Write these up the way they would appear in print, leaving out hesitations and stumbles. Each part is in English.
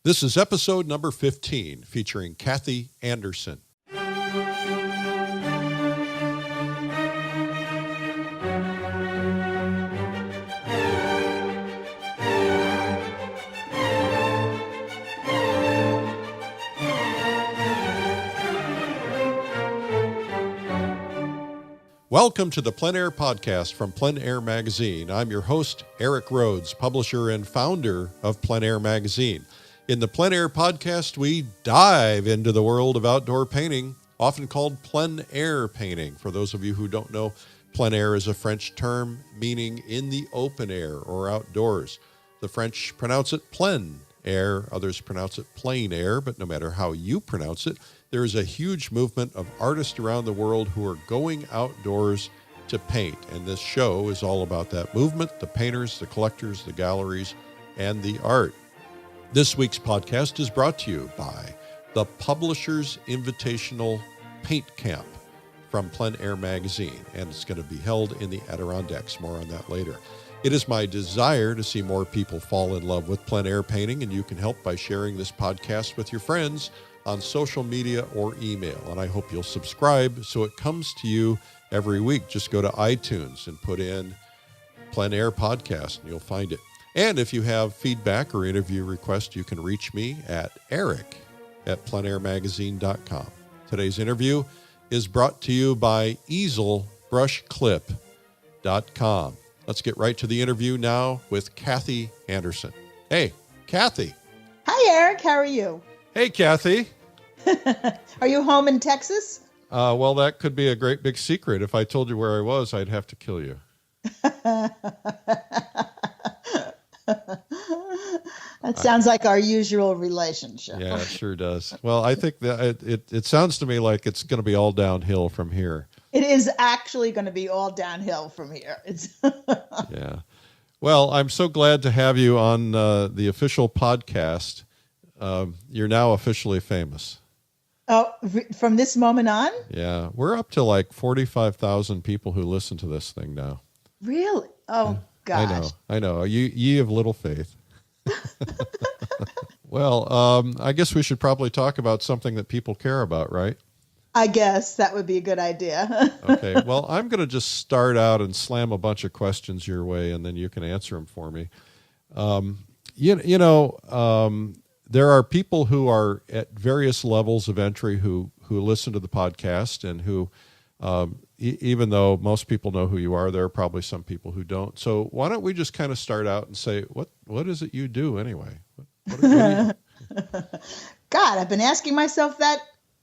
This is episode number 15, featuring Kathy Anderson. Welcome to the PleinAir Podcast from PleinAir Magazine. I'm your host, Eric Rhoads, publisher and founder of PleinAir Magazine. In the PleinAir Podcast, we dive into the world of outdoor painting, often called plein air painting. For those of you who don't know, plein air is a French term meaning in the open air or outdoors. The French pronounce it plein air, others pronounce it plein air, but no matter how you pronounce it, there is a huge movement of artists around the world who are going outdoors to paint. And this show is all about that movement, the painters, the collectors, the galleries, and the art. This week's podcast is brought to you by the Publishers Invitational Paint Camp from PleinAir Magazine, and it's going to be held in the Adirondacks. More on that later. It is my desire to see more people fall in love with plein air painting, and you can help by sharing this podcast with your friends on social media or email. And I hope you'll subscribe so it comes to you every week. Just go to iTunes and put in PleinAir Podcast and you'll find it. And if you have feedback or interview requests, you can reach me at eric@pleinairmagazine.com. Today's interview is brought to you by easelbrushclip.com. Let's get right to the interview now with Kathy Anderson. Hey, Kathy. Hi, Eric. How are you? Hey, Kathy. Are you home in Texas? Well, that could be a great big secret. If I told you where I was, I'd have to kill you. That sounds like our usual relationship. Yeah, it sure does. Well, I think that it sounds to me like it's going to be all downhill from here. It is actually going to be all downhill from here. Yeah. Well, I'm so glad to have you on the official podcast. You're now officially famous. Oh, from this moment on? Yeah. We're up to like 45,000 people who listen to this thing now. Really? Oh, gosh. I know. Ye of little faith. Well, I guess we should probably talk about something that people care about, right? I guess that would be a good idea. Okay. Well, I'm going to just start out and slam a bunch of questions your way, and then you can answer them for me. There are people who are at various levels of entry who listen to the podcast and who, even though most people know who you are, there are probably some people who don't. So why don't we just kind of start out and say, what is it you do anyway? What do you God, I've been asking myself that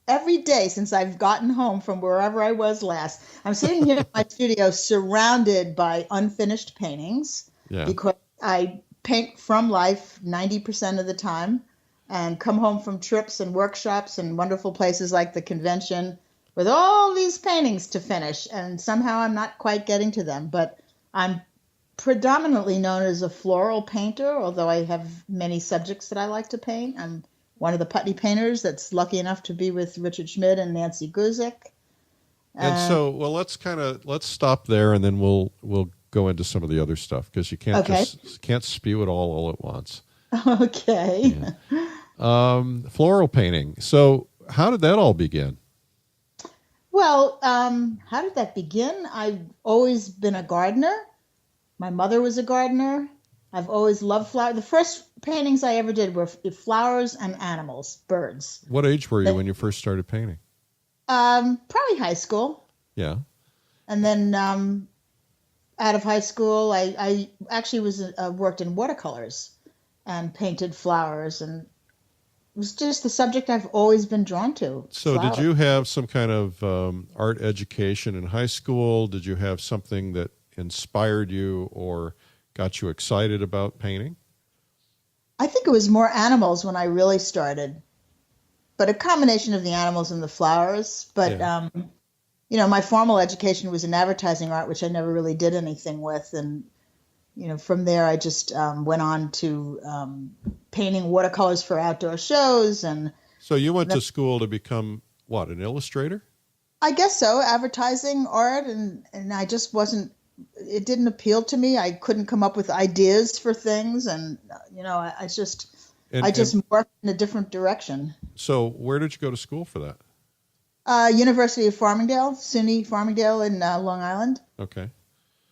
every day since I've gotten home from wherever I was last. I'm sitting here in my studio surrounded by unfinished paintings because I paint from life 90% of the time and come home from trips and workshops and wonderful places like the convention with all these paintings to finish. And somehow I'm not quite getting to them, but I'm predominantly known as a floral painter, although I have many subjects that I like to paint. I'm one of the Putney painters that's lucky enough to be with Richard Schmid and Nancy Guzik. And so, well, let's stop there, and then we'll go into some of the other stuff because you can't can't spew it all at once. Okay. Yeah. Floral painting. So, how did that all begin? Well, how did that begin? I've always been a gardener. My mother was a gardener. I've always loved flowers. The first paintings I ever did were flowers and animals, birds. What age were you when you first started painting? Probably high school. Yeah. And then out of high school, I actually worked in watercolors and painted flowers, and it was just the subject I've always been drawn to. So flowers. Did you have some kind of art education in high school? Did you have something that inspired you or got you excited about painting? I think it was more animals when I really started, but a combination of the animals and the flowers. But, my formal education was in advertising art, which I never really did anything with. And, from there, I just went on to painting watercolors for outdoor shows. And so you went to school to become, what, an illustrator? I guess so, advertising art. And I just wasn't, it didn't appeal to me. I couldn't come up with ideas for things. And, I just I just morphed in a different direction. So where did you go to school for that? University of Farmingdale, SUNY Farmingdale in Long Island. Okay.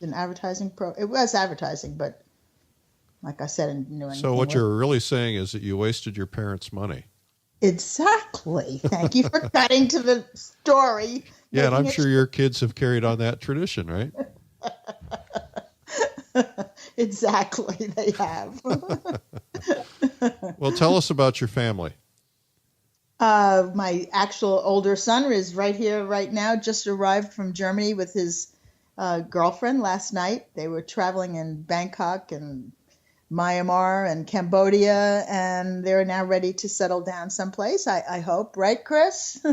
An advertising it was advertising, but like I said, I didn't know anything. So what you're really saying is that you wasted your parents' money. Exactly. Thank you for cutting to the story. Yeah, and I'm sure your kids have carried on that tradition, right? Exactly, they have. Well, tell us about your family. My actual older son is right here, right now, just arrived from Germany with his girlfriend last night. They were traveling in Bangkok and Myanmar and Cambodia, and they're now ready to settle down someplace, I hope. Right, Chris?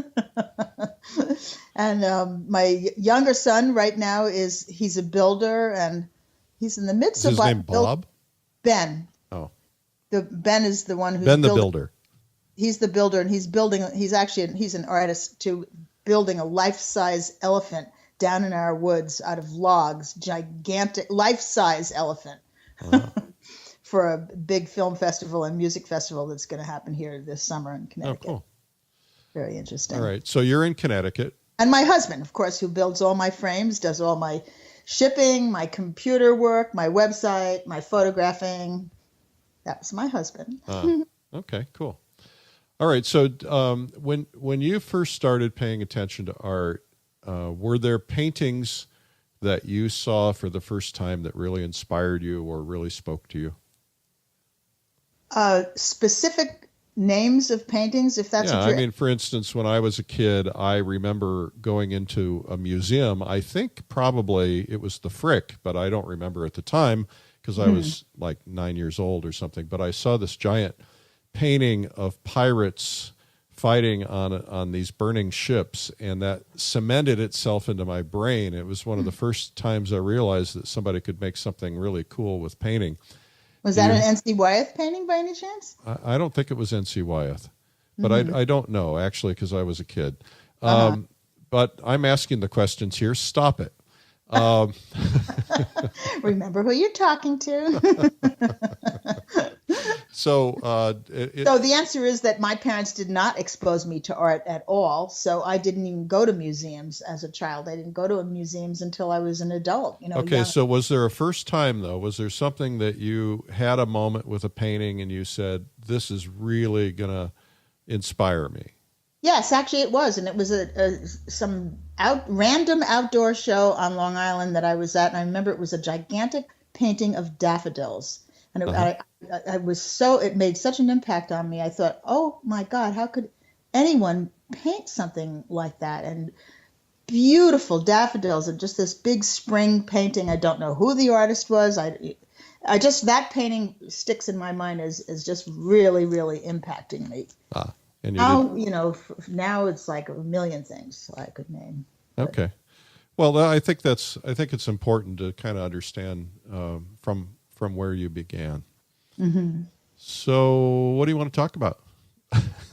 And my younger son right now he's a builder, and he's in the midst of... Is his name Bob? Ben. Oh. Ben is the one who's Ben the builder. He's the builder, and he's an artist to building a life-size elephant down in our woods out of logs, gigantic life-size elephant. Wow. For a big film festival and music festival that's going to happen here this summer in Connecticut. Oh, cool. Very interesting. All right. So you're in Connecticut. And my husband, of course, who builds all my frames, does all my shipping, my computer work, my website, my photographing. That was my husband. Okay, cool. All right. So when you first started paying attention to art, were there paintings that you saw for the first time that really inspired you or really spoke to you? Specific names of paintings, if that's what you're... I mean, for instance, when I was a kid, I remember going into a museum. I think probably it was the Frick, but I don't remember at the time because I was like 9 years old or something. But I saw this giant painting of pirates fighting on these burning ships, and that cemented itself into my brain. It was one of the first times I realized that somebody could make something really cool with painting. Was that an N.C. Wyeth painting by any chance? I don't think it was N.C. Wyeth, but I don't know, actually, because I was a kid. But I'm asking the questions here. Stop it. Remember who you're talking to. So the answer is that my parents did not expose me to art at all. So I didn't even go to museums as a child. I didn't go to museums until I was an adult. Okay, young. So was there a first time, though? Was there something that you had a moment with a painting and you said, this is really going to inspire me? Yes, actually it was. And it was some random outdoor show on Long Island that I was at. And I remember it was a gigantic painting of daffodils. And I was it made such an impact on me. I thought, oh my God, how could anyone paint something like that? And beautiful daffodils and just this big spring painting. I don't know who the artist was. I just, that painting sticks in my mind as just really, really impacting me. And now it's like a million things I could name. Okay. Well, I think it's important to kind of understand from where you began. Mm-hmm. So what do you want to talk about?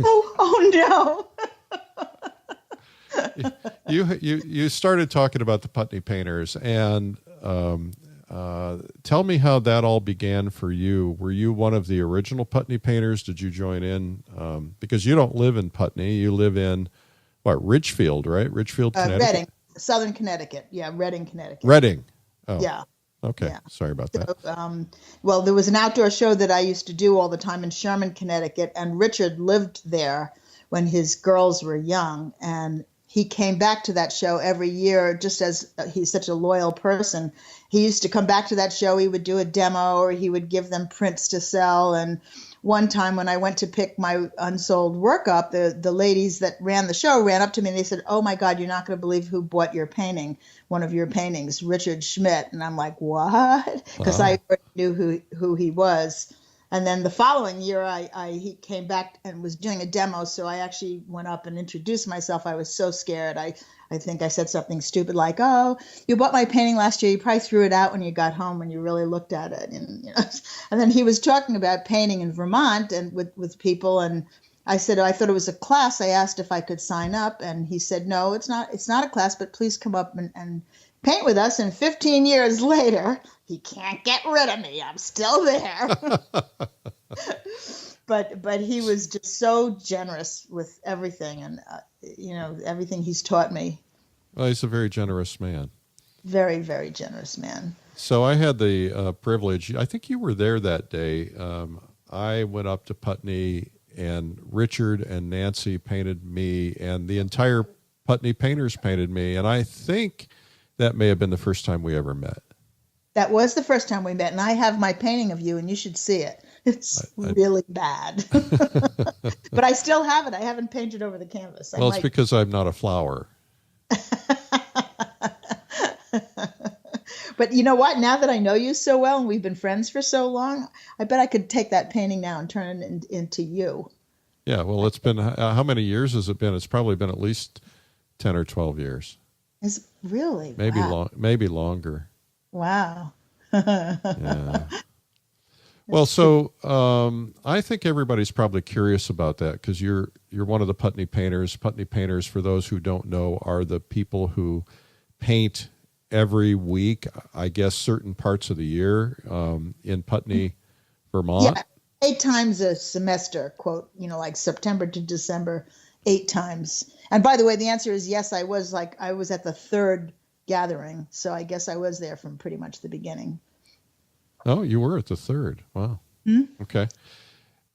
Oh no. You started talking about the Putney painters, and tell me how that all began for you. Were you one of the original Putney painters? Did you join in? Because you don't live in Putney. You live in, Ridgefield, right? Ridgefield, Connecticut? Reading, Southern Connecticut. Yeah, Reading, Connecticut. Reading. Oh. Yeah. Okay. Yeah. Sorry about that. So, there was an outdoor show that I used to do all the time in Sherman, Connecticut, and Richard lived there when his girls were young, and he came back to that show every year just as he's such a loyal person. He used to come back to that show. He would do a demo or he would give them prints to sell. And one time when I went to pick my unsold work up, the ladies that ran the show ran up to me and they said, oh my God, you're not going to believe who bought your painting, one of your paintings, Richard Schmid. And I'm like, what? Because I already knew who he was. And then the following year, he came back and was doing a demo. So I actually went up and introduced myself. I was so scared. I think I said something stupid like, oh, you bought my painting last year. You probably threw it out when you got home when you really looked at it. And then he was talking about painting in Vermont and with people. And I said, I thought it was a class. I asked if I could sign up. And he said, no, it's not a class, but please come up and paint with us. And 15 years later, he can't get rid of me. I'm still there. but he was just so generous with everything, and everything he's taught me. Well, he's a very generous man. Very, very generous man. So I had the privilege. I think you were there that day. I went up to Putney, and Richard and Nancy painted me, and the entire Putney painters painted me, and I think that may have been the first time we ever met. That was the first time we met, and I have my painting of you, and you should see it. It's really bad. But I still have it. I haven't painted over the canvas. Well, it's because I'm not a flower. But you know what? Now that I know you so well and we've been friends for so long, I bet I could take that painting now and turn it into you. Yeah, well, it's been, how many years has it been? It's probably been at least 10 or 12 years. It's really? Maybe wow. Maybe longer. Wow. Yeah. Well, so I think everybody's probably curious about that because you're one of the Putney painters. Putney painters, for those who don't know, are the people who paint every week, I guess, certain parts of the year in Putney, Vermont. Yeah, 8 times a semester, quote, like September to December, 8 times. And by the way, the answer is yes, I was at the 3rd gathering. So I guess I was there from pretty much the beginning. Oh, you were at the 3rd. Wow. Mm-hmm. Okay.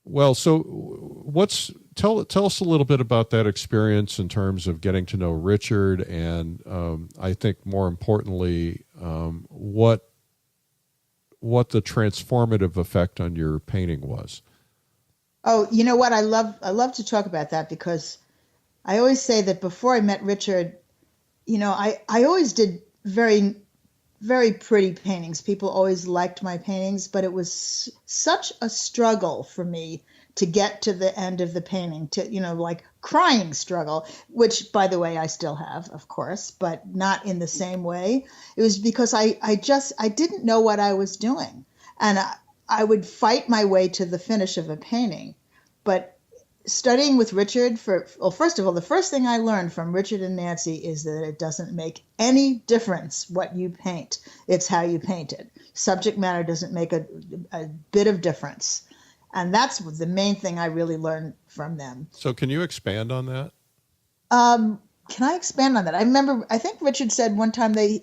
Well, so tell us a little bit about that experience in terms of getting to know Richard, and I think more importantly, what the transformative effect on your painting was. Oh, you know what? I love to talk about that because I always say that before I met Richard, I always did very, very pretty paintings. People always liked my paintings, but it was such a struggle for me to get to the end of the painting, to, like crying struggle, which, by the way, I still have, of course, but not in the same way. It was because I didn't know what I was doing. And I would fight my way to the finish of a painting. But studying with Richard first of all, the first thing I learned from Richard and Nancy is that it doesn't make any difference what you paint. It's how you paint it. Subject matter doesn't make a bit of difference. And that's the main thing I really learned from them. So can you expand on that? Can I expand on that? I think Richard said one time I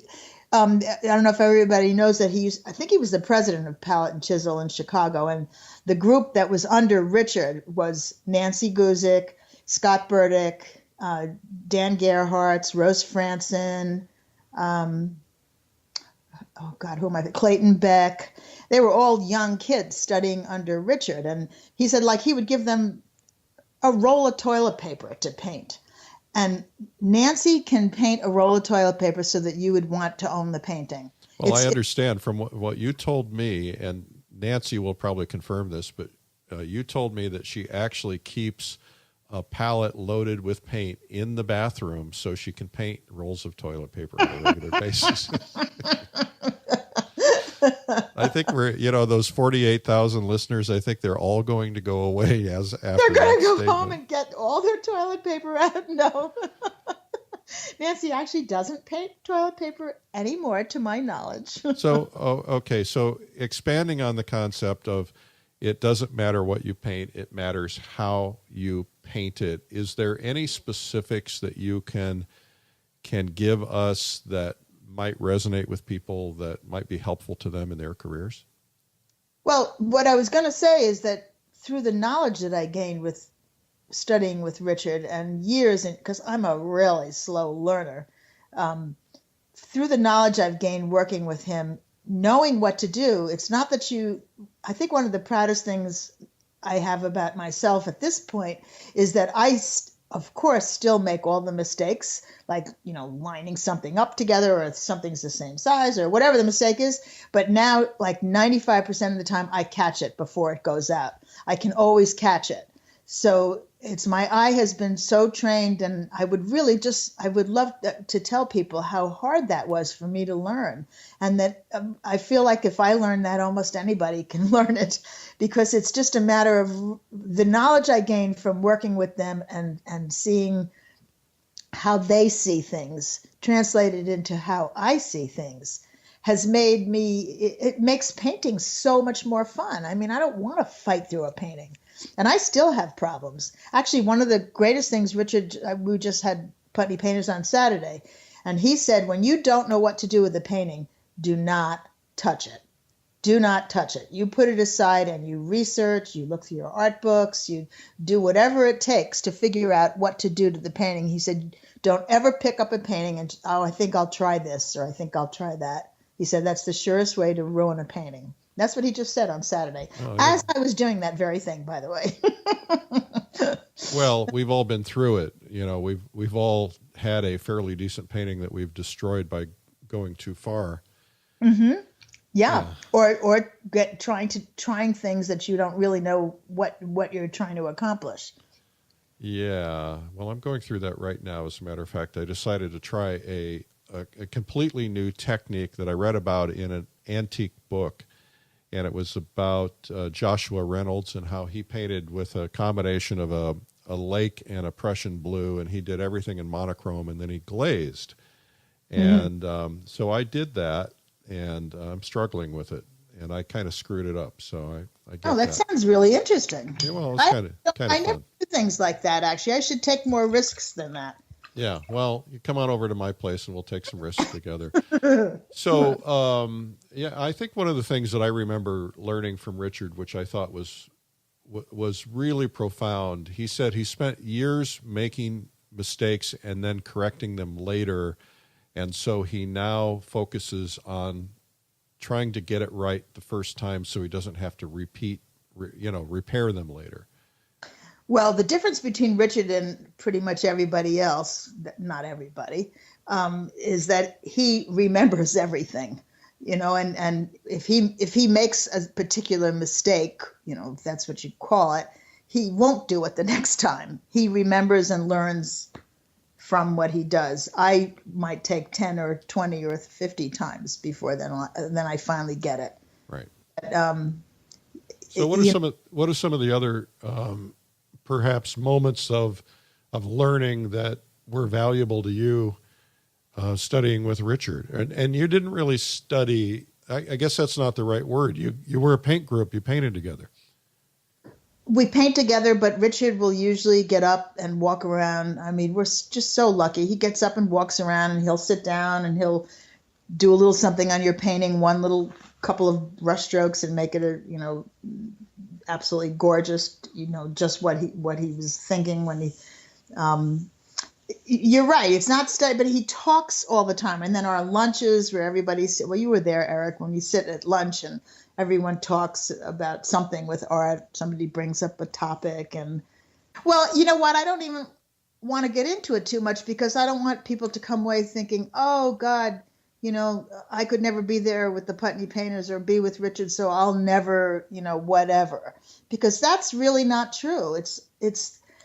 don't know if everybody knows that I think he was the president of Palette and Chisel in Chicago. And the group that was under Richard was Nancy Guzik, Scott Burdick, Dan Gerhardt, Rose Franson, Clayton Beck. They were all young kids studying under Richard. And he said, he would give them a roll of toilet paper to paint. And Nancy can paint a roll of toilet paper so that you would want to own the painting. Well, I understand from what you told me, and Nancy will probably confirm this, but you told me that she actually keeps a palette loaded with paint in the bathroom so she can paint rolls of toilet paper on a regular basis. I think those 48,000 listeners, I think they're all going to go away after they're going to go statement. home and get all their toilet paper out. No. Nancy actually doesn't paint toilet paper anymore, to my knowledge. Okay. So expanding on the concept of it doesn't matter what you paint, it matters how you paint it. Is there any specifics that you can give us that might resonate with people, that might be helpful to them in their careers? Well, what I was going to say is that through the knowledge that I gained with studying with Richard and years, because I'm a really slow learner, through the knowledge I've gained working with him, knowing what to do, it's not that I think one of the proudest things I have about myself at this point is that I, of course, still make all the mistakes, like, lining something up together, or if something's the same size or whatever the mistake is. But now, 95% of the time, I catch it before it goes out. I can always catch it. So my eye has been so trained, and I would love to tell people how hard that was for me to learn. And that I feel like if I learn that, almost anybody can learn it, because it's just a matter of the knowledge I gained from working with them and seeing how they see things translated into how I see things has made it makes painting so much more fun. I mean, I don't want to fight through a painting. And I still have problems. Actually, one of the greatest things, Richard, we just had Putney painters on Saturday, and he said, when you don't know what to do with the painting, do not touch it. Do not touch it. You put it aside and you research, you look through your art books, you do whatever it takes to figure out what to do to the painting. He said, don't ever pick up a painting and, oh, I think I'll try this, or I think I'll try that. He said, that's the surest way to ruin a painting. That's what he just said on Saturday, as I was doing that very thing, by the way. Well, we've all been through it. You know, we've all had a fairly decent painting that we've destroyed by going too far. Mm-hmm. Yeah. Or trying things that you don't really know what you're trying to accomplish. Yeah. Well, I'm going through that right now. As a matter of fact, I decided to try a completely new technique that I read about in an antique book. And it was about Joshua Reynolds and how he painted with a combination of a lake and a Prussian blue, and he did everything in monochrome, and then he glazed. And so I did that, and I'm struggling with it, and I kind of screwed it up. So I get that sounds really interesting. Yeah, well, it's kind of fun. I never do things like that, actually. I should take more risks than that. Yeah, well, you come on over to my place and we'll take some risks together. So, I think one of the things that I remember learning from Richard, which I thought was really profound, he said he spent years making mistakes and then correcting them later, and so he now focuses on trying to get it right the first time so he doesn't have to repair them later. Well, the difference between Richard and pretty much everybody else, not everybody, is that he remembers everything, and if he makes a particular mistake, if that's what you call it, he won't do it the next time. He remembers and learns from what he does. I might take 10 or 20 or 50 times before then I finally get it. Right. But, so what are some of the other perhaps moments of learning that were valuable to you studying with Richard? And you didn't really study, I guess that's not the right word. You were a paint group, you painted together. We paint together, but Richard will usually get up and walk around. I mean, we're just so lucky. He gets up and walks around, and he'll sit down and he'll do a little something on your painting, one little couple of brush strokes, and make it absolutely gorgeous, just what he was thinking when he, you're right. It's not study, but he talks all the time. And then our lunches where everybody you were there, Eric, when we sit at lunch and everyone talks about something with art. Somebody brings up a topic, and well, you know what? I don't even want to get into it too much because I don't want people to come away thinking, oh God, I could never be there with the Putney painters or be with Richard, so I'll never, whatever. Because that's really not true.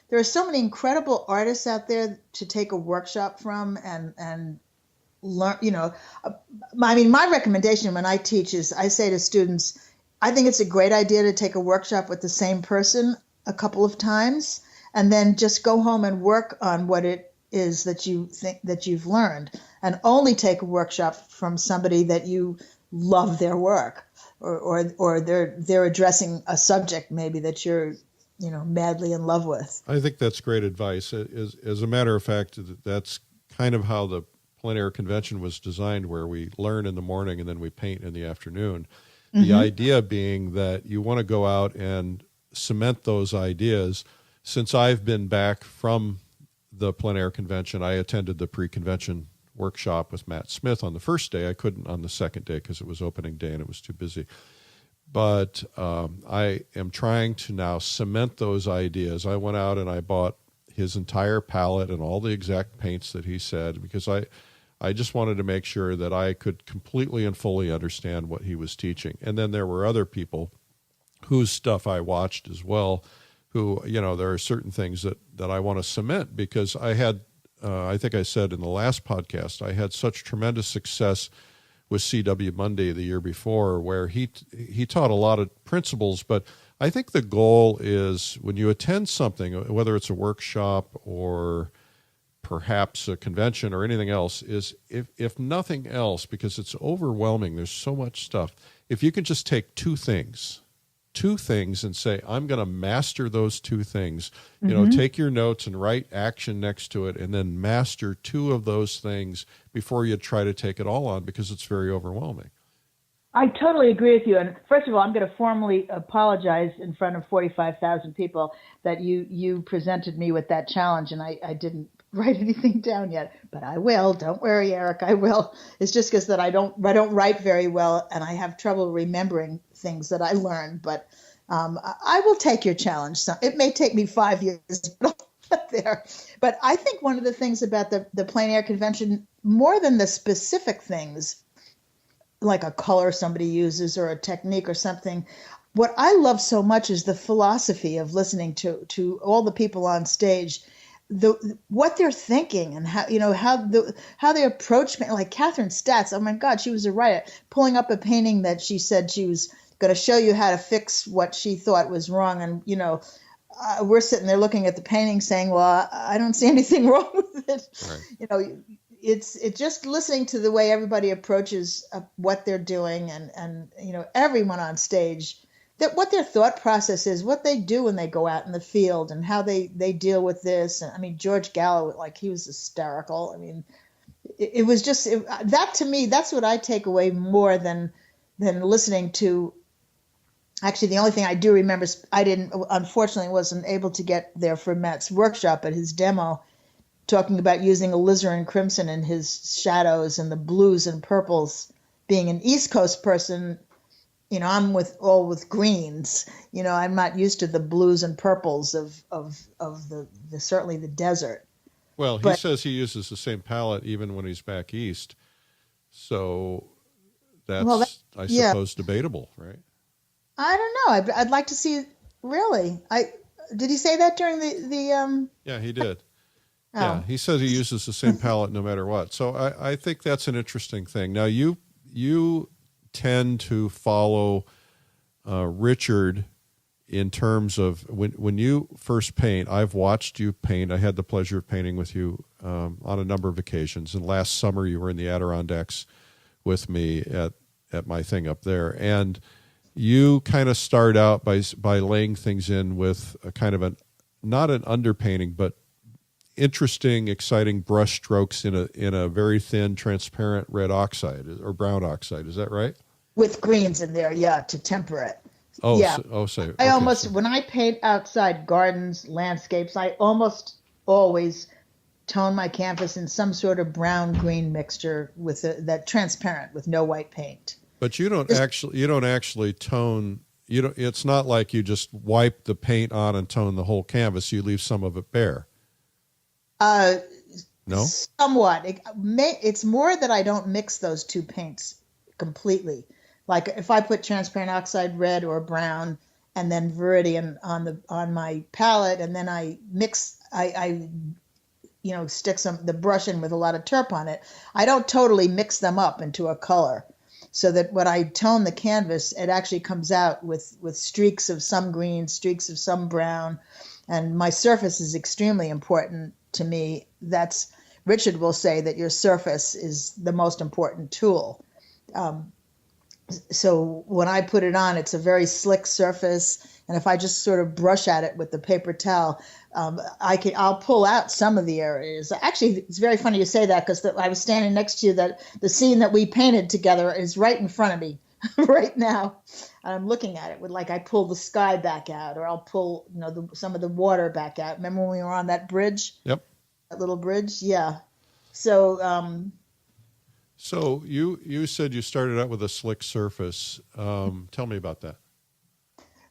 There are so many incredible artists out there to take a workshop from and learn, I mean, my recommendation when I teach is I say to students, I think it's a great idea to take a workshop with the same person a couple of times and then just go home and work on what it is that you think that you've learned, and only take a workshop from somebody that you love their work, or they're addressing a subject maybe that you're madly in love with. I think that's great advice. As a matter of fact, that's kind of how the PleinAir convention was designed, where we learn in the morning and then we paint in the afternoon. Mm-hmm. The idea being that you want to go out and cement those ideas. Since I've been back from the PleinAir convention, I attended the pre-convention workshop with Matt Smith on the first day. I couldn't on the second day because it was opening day and it was too busy. But I am trying to now cement those ideas. I went out and I bought his entire palette and all the exact paints that he said, because I just wanted to make sure that I could completely and fully understand what he was teaching. And then there were other people whose stuff I watched as well, who, there are certain things that I want to cement, because I had, I think I said in the last podcast, I had such tremendous success with C.W. Monday the year before, where he taught a lot of principles. But I think the goal is, when you attend something, whether it's a workshop or perhaps a convention or anything else, is if nothing else, because it's overwhelming, there's so much stuff, if you can just take two things two things and say, I'm going to master those two things. You Mm-hmm. know, take your notes and write action next to it, and then master two of those things before you try to take it all on, because it's very overwhelming. I totally agree with you. And first of all, I'm going to formally apologize in front of 45,000 people that you presented me with that challenge, and I didn't write anything down yet, but I will. Don't worry, Eric, I will. It's just because that I don't write very well, and I have trouble remembering things that I learned. But I will take your challenge. So it may take me 5 years, but I'll get there. But I think one of the things about the plein air convention, more than the specific things, like a color somebody uses or a technique or something, what I love so much is the philosophy of listening to all the people on stage, what they're thinking and how they approach, like Catherine Statz. Oh my God, she was a writer, pulling up a painting that she said she was going to show you how to fix what she thought was wrong, and we're sitting there looking at the painting saying, well, I don't see anything wrong with it. Right. It's just listening to the way everybody approaches what they're doing, and everyone on stage, that what their thought process is, what they do when they go out in the field, and how they deal with this. And I mean, George Gallo, like, he was hysterical. I mean, it was just that, to me, that's what I take away more than listening to. Actually, the only thing I do remember is unfortunately wasn't able to get there for Matt's workshop at his demo, talking about using alizarin crimson in his shadows and the blues and purples. Being an East Coast person, I'm with greens. I'm not used to the blues and purples of the certainly the desert. Well, he says he uses the same palette even when he's back east. So that's, I suppose, debatable, right? I don't know. I'd like to see. Really, did he say that during the? Yeah, he did. Oh. Yeah, he says he uses the same palette no matter what. So I think that's an interesting thing. Now, you tend to follow Richard in terms of when you first paint. I've watched you paint. I had the pleasure of painting with you on a number of occasions. And last summer, you were in the Adirondacks with me at my thing up there. And you kind of start out by laying things in with a kind of not an underpainting, but interesting, exciting brush strokes in a very thin, transparent red oxide or brown oxide. Is that right? With greens in there, yeah, to temper it. Oh, yeah. When I paint outside gardens, landscapes, I almost always tone my canvas in some sort of brown-green mixture with that transparent with no white paint. But you don't actually tone. It's not like you just wipe the paint on and tone the whole canvas. You leave some of it bare. No? Somewhat. It's more that I don't mix those two paints completely. Like if I put transparent oxide red or brown and then Viridian on my palette, and then I mix, I stick the brush in with a lot of turp on it. I don't totally mix them up into a color, so that when I tone the canvas, it actually comes out with streaks of some green, streaks of some brown. And my surface is extremely important to me. Richard will say that your surface is the most important tool. So when I put it on, it's a very slick surface. And if I just sort of brush at it with the paper towel, I'll pull out some of the areas. Actually, it's very funny you say that, because I was standing next to you. That the scene that we painted together is right in front of me right now. I'm looking at it with, like, I pull the sky back out, or I'll pull some of the water back out. Remember when we were on that bridge? Yep. That little bridge, yeah. So. So you said you started out with a slick surface. Tell me about that.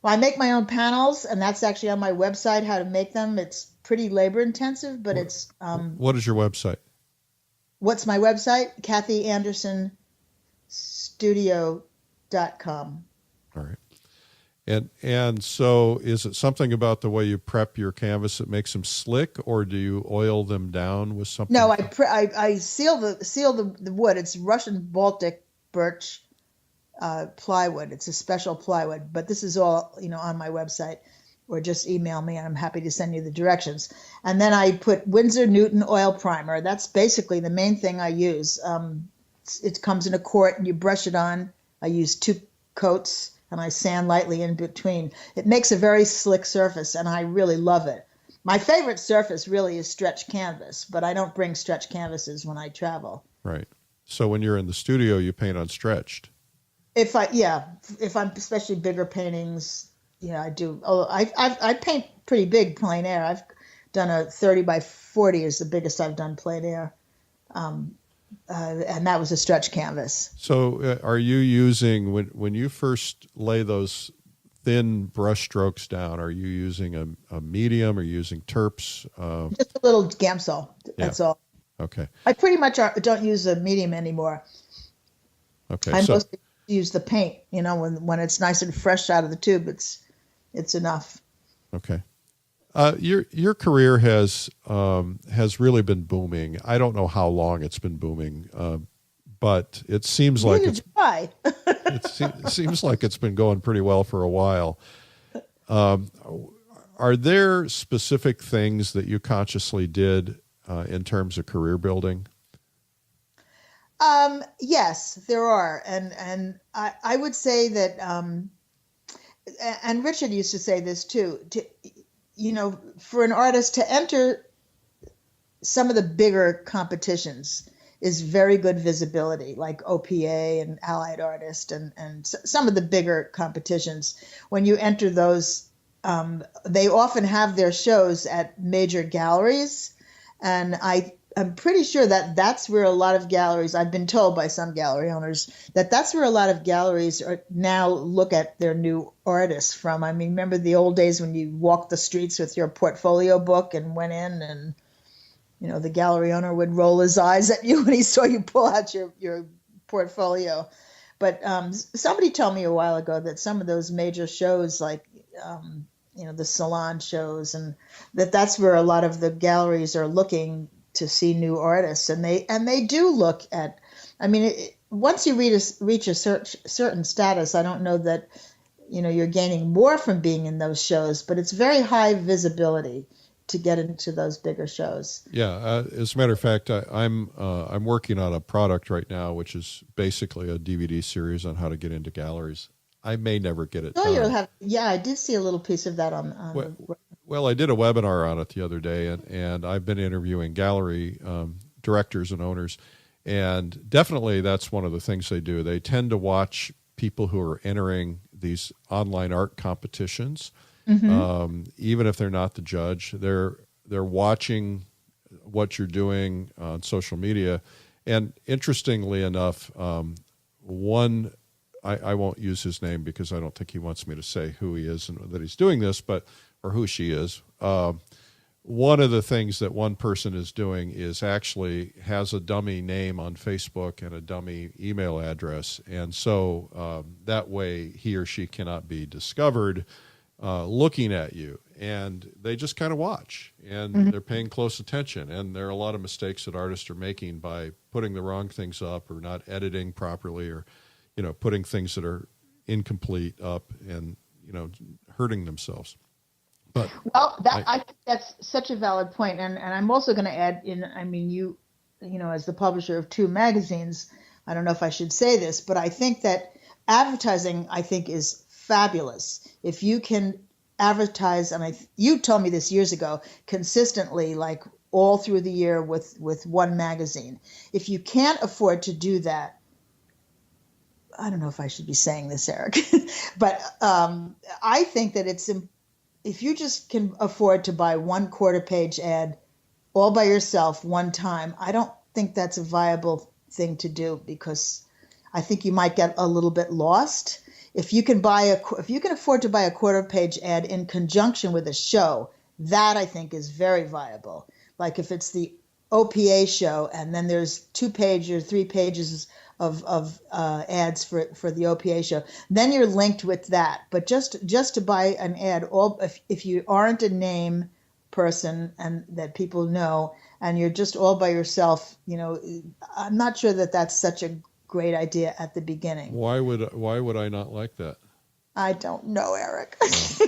Well, I make my own panels, and that's actually on my website, how to make them. It's pretty labor intensive, but it's... what is your website? What's my website? KathyAndersonStudio.com. All right. And so is it something about the way you prep your canvas that makes them slick, or do you oil them down with something? No, I seal the wood. It's Russian Baltic birch plywood. It's a special plywood, but this is all on my website, or just email me and I'm happy to send you the directions. And then I put Winsor Newton oil primer. That's basically the main thing I use. It comes in a quart and you brush it on. I use 2 coats. and I sand lightly in between. It makes a very slick surface, and I really love it. My favorite surface really is stretch canvas, but I don't bring stretch canvases when I travel. Right. So when you're in the studio, you paint on stretched. If I'm especially bigger paintings, yeah, I do. Oh, I paint pretty big plein air. I've done a 30 by 40 is the biggest I've done plein air. And that was a stretch canvas. So are you using, when you first lay those thin brush strokes down, are you using a medium or using terps? Just a little Gamsol, that's all. Okay. I pretty much don't use a medium anymore. Okay. I mostly use the paint, when it's nice and fresh out of the tube, it's enough. Okay. Your career has really been booming. I don't know how long it's been booming, but it seems like it seems like it's been going pretty well for a while. Are there specific things that you consciously did in terms of career building? Yes, there are, and I would say that, and Richard used to say this too. For an artist to enter some of the bigger competitions is very good visibility, like OPA and Allied Artist and some of the bigger competitions. When you enter those, they often have their shows at major galleries, and I'm pretty sure that that's where a lot of galleries, I've been told by some gallery owners, that's where a lot of galleries are now look at their new artists from. I mean, remember the old days when you walked the streets with your portfolio book and went in and, the gallery owner would roll his eyes at you when he saw you pull out your portfolio. But somebody told me a while ago that some of those major shows like, the salon shows, and that's where a lot of the galleries are looking to see new artists, and they do look at. I mean, once you reach a certain status, I don't know that you're gaining more from being in those shows, but it's very high visibility to get into those bigger shows. Yeah, as a matter of fact, I'm working on a product right now, which is basically a DVD series on how to get into galleries. I may never get it done. I did see a little piece of that on. Well, I did a webinar on it the other day, and I've been interviewing gallery directors and owners, and definitely that's one of the things they do. They tend to watch people who are entering these online art competitions, even if they're not the judge. They're watching what you're doing on social media, and interestingly enough, one. I won't use his name because I don't think he wants me to say who he is and that he's doing this, or who she is. One of the things that one person is doing is actually has a dummy name on Facebook and a dummy email address. And so that way he or she cannot be discovered looking at you. And they just kind of watch, and they're paying close attention. And there are a lot of mistakes that artists are making by putting the wrong things up or not editing properly, or putting ththings that are incomplete up and, hurting themselves. But I think that's such a valid point. And I'm also going to add in, I mean, you as the publisher of 2 magazines, I don't know if I should say this, but I think that advertising, is fabulous. If you can advertise, and you told me this years ago, consistently, like all through the year with one magazine. If you can't afford to do that, I don't know if I should be saying this, Eric, but I think that if you just can afford to buy 1 quarter-page ad all by yourself one time, I don't think that's a viable thing to do, because I think you might get a little bit lost. If you can afford to buy a quarter-page ad in conjunction with a show, that I think is very viable. Like if it's the OPA show and then there's 2 pages or 3 pages of ads for the OPA show, then you're linked with that. But just to buy an ad, if you aren't a name person and that people know, and you're just all by yourself, I'm not sure that that's such a great idea at the beginning. Why would I not like that? I don't know, Eric.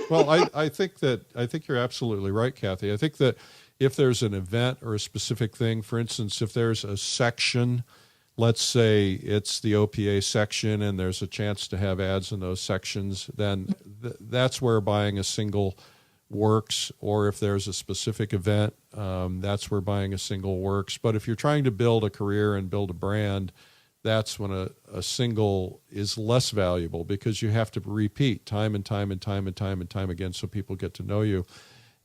Well, I think you're absolutely right, Kathy. I think that if there's an event or a specific thing, for instance, if there's a section, let's say it's the OPA section and there's a chance to have ads in those sections, then that's where buying a single works. Or if there's a specific event, that's where buying a single works. But if you're trying to build a career and build a brand, that's when a single is less valuable, because you have to repeat time and time and time and time and time again so people get to know you.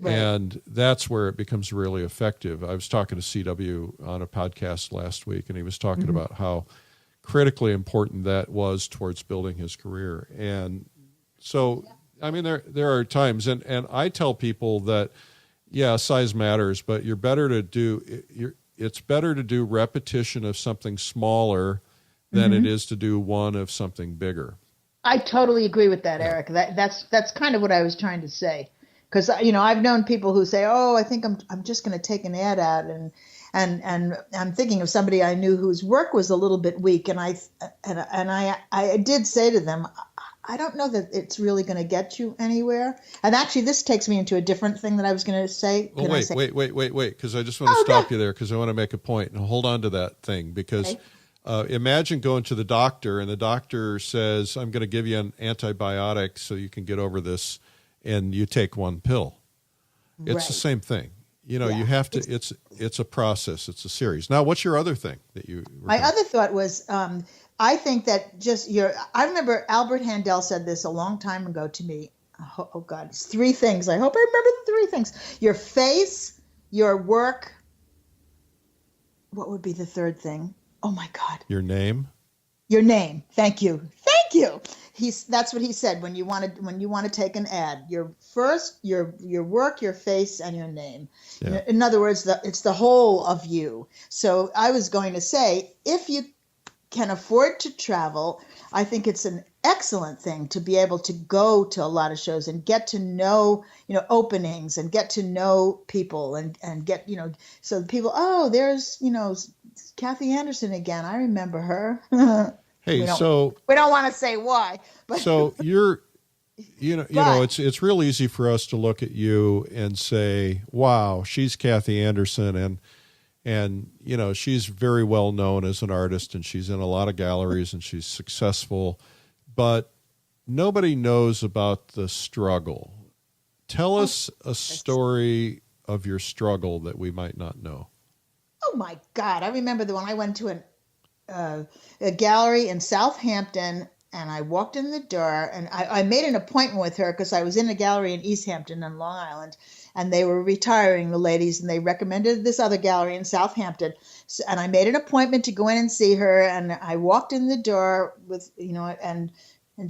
Right. And that's where it becomes really effective. I was talking to CW on a podcast last week, and he was talking about how critically important that was towards building his career. And so, I mean, there are times, and I tell people that, yeah, size matters, but it's better to do repetition of something smaller than it is to do one of something bigger. I totally agree with that, Eric. That's kind of what I was trying to say. Because, I've known people who say, "Oh, I think I'm just going to take an ad out," and I'm thinking of somebody I knew whose work was a little bit weak, and I did say to them, I don't know that it's really going to get you anywhere. And actually, this takes me into a different thing that I was going to say. Well, wait, because I just want to stop you there, because I want to make a point, and hold on to that thing, because imagine going to the doctor, and the doctor says, "I'm going to give you an antibiotic so you can get over this," and you take one pill. It's the same thing. You have to, it's a process. It's a series. Now, what's your other thing that you... My other thought was, I think that I remember Albert Handel said this a long time ago to me. Oh God, it's 3 things. I hope I remember the 3 things. Your face, your work. What would be the 3rd thing? Oh my God. Your name. Your name. Thank you. That's what he said when you want to take an ad. Your work, your face, and your name. Yeah. In other words, it's the whole of you. So I was going to say, if you can afford to travel, I think it's an excellent thing to be able to go to a lot of shows and get to know, openings, and get to know people, and get, so people, oh, there's, Kathy Anderson again. I remember her. Hey, we don't want to say why. But so it's real easy for us to look at you and say, wow, she's Kathy Anderson, and she's very well known as an artist, and she's in a lot of galleries, and she's successful, but nobody knows about the struggle. Tell us a story of your struggle that we might not know. Oh my God. I remember when I went to a gallery in Southampton, and I walked in the door, and I made an appointment with her because I was in a gallery in East Hampton on Long Island, and they were retiring, the ladies, and they recommended this other gallery in Southampton. So, and I made an appointment to go in and see her, and I walked in the door with, and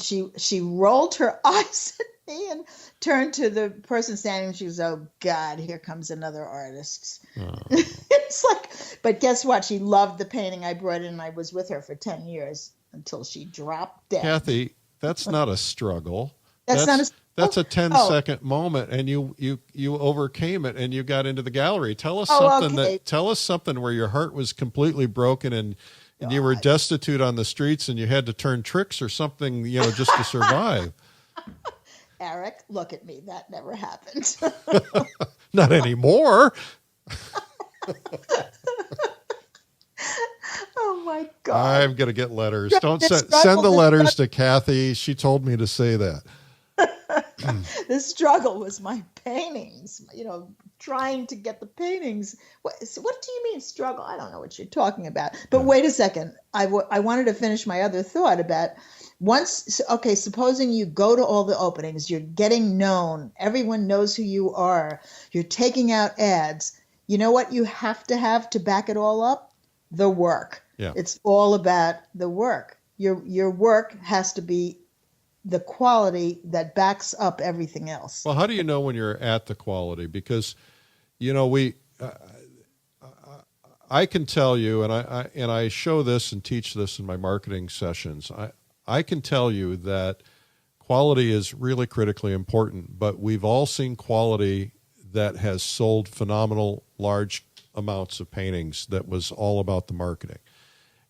she rolled her eyes at me and turned to the person standing, and she was, "Oh God, here comes another artist." Oh. It's like, but guess what? She loved the painting I brought in, and I was with her for 10 years until she dropped dead. Kathy, that's not a struggle. That's not a struggle. That's a 10-second moment, and you overcame it, and you got into the gallery. Tell us something tell us something where your heart was completely broken, and you were destitute on the streets, and you had to turn tricks or something, just to survive. Eric, look at me. That never happened. Not anymore. Oh my God. I'm going to get letters. Don't send the letters to Kathy. She told me to say that. The struggle was my paintings, trying to get the paintings. What do you mean struggle? I don't know what you're talking about. But wait a second. I wanted to finish my other thought about supposing you go to all the openings, you're getting known, everyone knows who you are, you're taking out ads. You know what you have to back it all up? The work. Yeah. It's all about the work. Your work has to be the quality that backs up everything else. Well, how do you know when you're at the quality? Because, I can tell you, and I show this and teach this in my marketing sessions. I can tell you that quality is really critically important, but we've all seen quality that has sold phenomenal large amounts of paintings that was all about the marketing.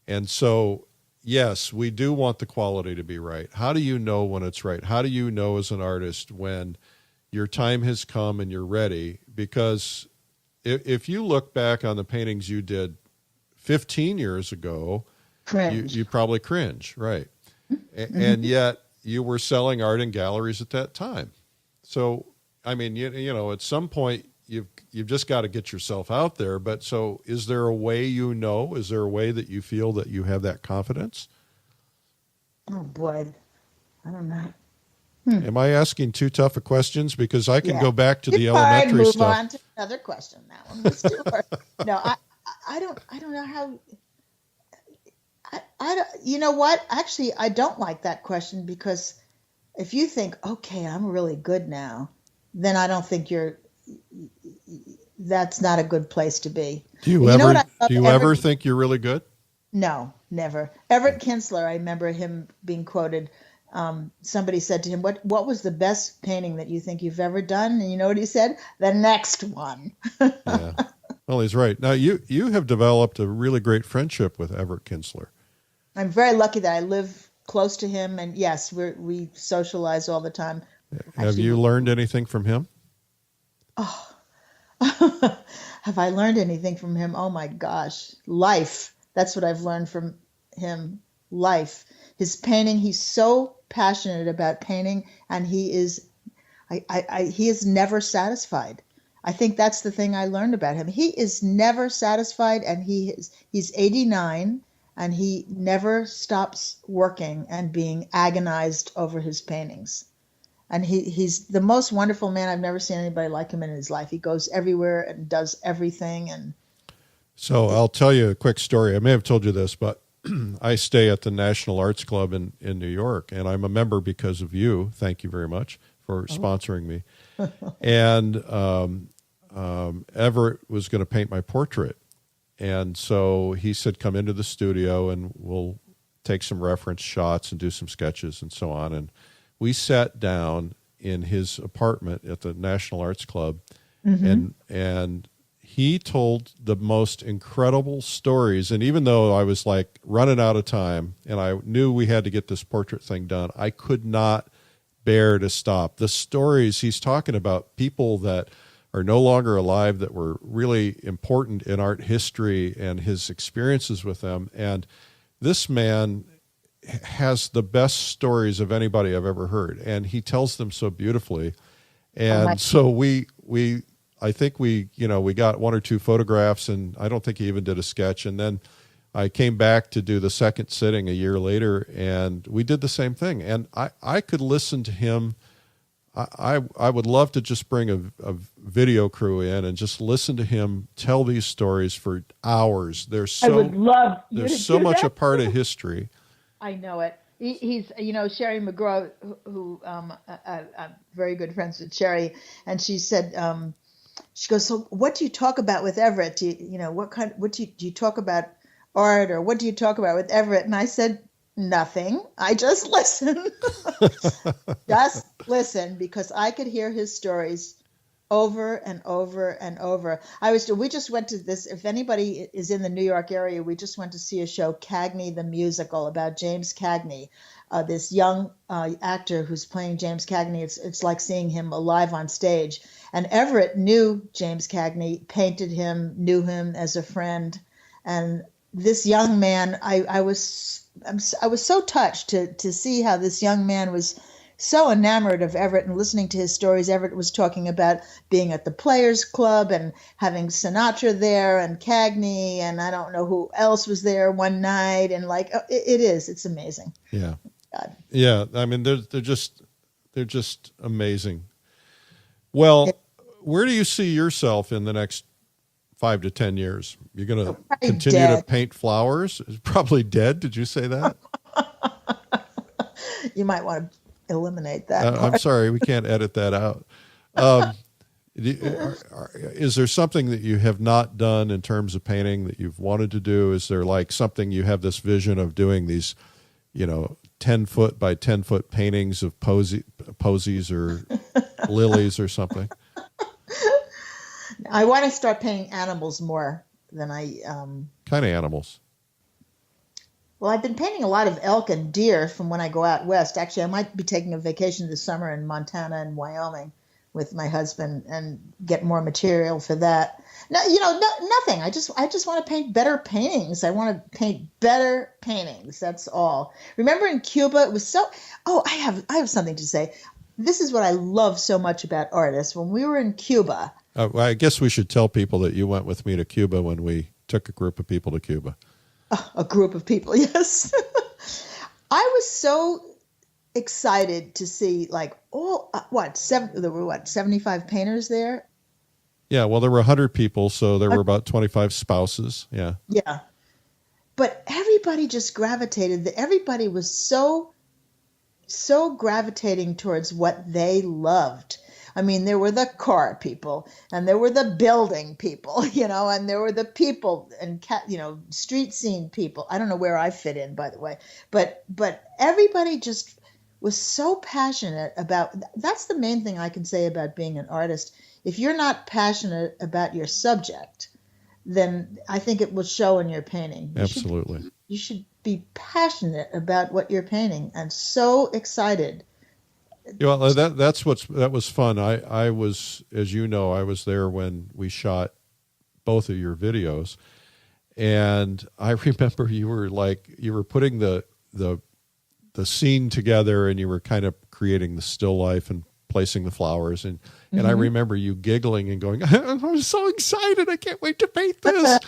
And so, yes, we do want the quality to be right. How do you know when it's right? How do you know as an artist when your time has come and you're ready? Because if you look back on the paintings you did 15 years ago, Cringe. you probably cringe, right? And yet you were selling art in galleries at that time. So, I mean, you know, at some point you've just got to get yourself out there. But so is there a way, is there a way that you feel that you have that confidence? Oh boy, I don't know. Am I asking too tough of questions? Because I can go back to the elementary move stuff. On to another question. That one was too hard. No, I don't know how. I don't, you know what? Actually, I don't like that question, because if you think, okay, I'm really good now, then I don't think that's not a good place to be. Do you ever think you're really good? No, never. Everett Kinsler, I remember him being quoted. Somebody said to him, what was the best painting that you think you've ever done? And you know what he said? The next one. Yeah. Well, he's right. Now, you have developed a really great friendship with Everett Kinsler. I'm very lucky that I live close to him, and yes, we socialize all the time. Have you learned anything from him? Oh, have I learned anything from him? Oh my gosh, life. That's what I've learned from him. Life. His painting. He's so passionate about painting, and he is never satisfied. I think that's the thing I learned about him. He is never satisfied, and he's 89. And he never stops working and being agonized over his paintings. And he's the most wonderful man. I've never seen anybody like him in his life. He goes everywhere and does everything. And so I'll tell you a quick story. I may have told you this, but I stay at the National Arts Club in New York, and I'm a member because of you. Thank you very much for sponsoring me. And Everett was going to paint my portrait. And so he said, come into the studio and we'll take some reference shots and do some sketches and so on. And we sat down in his apartment at the National Arts Club, and he told the most incredible stories. And even though I was like running out of time and I knew we had to get this portrait thing done, I could not bear to stop. The stories he's talking about, people that are no longer alive that were really important in art history, and his experiences with them. And this man has the best stories of anybody I've ever heard, and he tells them so beautifully. And so I think we got one or two photographs, and I don't think he even did a sketch. And then I came back to do the second sitting a year later, and we did the same thing. And I could listen to him. I would love to just bring a video crew in and just listen to him tell these stories for hours. I would love you there's to so do much that. a part of history. I know it. He's, Sherry McGraw, who I'm very good friends with Sherry, and she said, she goes, so what do you talk about with Everett? Do you talk about art, or what do you talk about with Everett? And I said, nothing. I just listen. Just listen, because I could hear his stories over and over and over. We just went to this, if anybody is in the New York area, we just went to see a show, Cagney the Musical, about James Cagney, this young actor who's playing James Cagney. It's like seeing him alive on stage. And Everett knew James Cagney, painted him, knew him as a friend. And this young man, I was so touched to see how this young man was so enamored of Everett and listening to his stories. Everett was talking about being at the Players Club and having Sinatra there and Cagney, and I don't know who else was there one night. And it's amazing. Yeah. God. Yeah. I mean, they're just amazing. Well, where do you see yourself in the next 5 to 10 years? You're going to continue to paint flowers? Probably dead. Did you say that? You might want to eliminate that. I'm sorry. We can't edit that out. Is there something that you have not done in terms of painting that you've wanted to do? Is there like something you have this vision of doing, these, 10-foot by 10-foot paintings of posies or lilies or something? I want to start painting animals more than I... Kind of animals? Well, I've been painting a lot of elk and deer from when I go out west. Actually, I might be taking a vacation this summer in Montana and Wyoming with my husband and get more material for that. No, nothing. I just want to paint better paintings. I want to paint better paintings. That's all. Remember in Cuba, it was so. Oh, I have something to say. This is what I love so much about artists. When we were in Cuba. Well, I guess we should tell people that you went with me to Cuba when we took a group of people to Cuba. A group of people, yes. I was so excited to see like there were 75 painters there. Yeah, well, there were 100 people, so there were about 25 spouses. Yeah. Yeah. But everybody just gravitated. Everybody was so gravitating towards what they loved. I mean, there were the car people, and there were the building people, and there were the people and street scene people. I don't know where I fit in, by the way, but everybody just was so passionate about. That's the main thing I can say about being an artist. If you're not passionate about your subject, then I think it will show in your painting. Absolutely. You should be passionate about what you're painting and so excited. Yeah, well, that was fun. I was, as you know, I was there when we shot both of your videos, and I remember you were putting the scene together, and you were kind of creating the still life and placing the flowers, and I remember you giggling and going, "I'm so excited! I can't wait to paint this."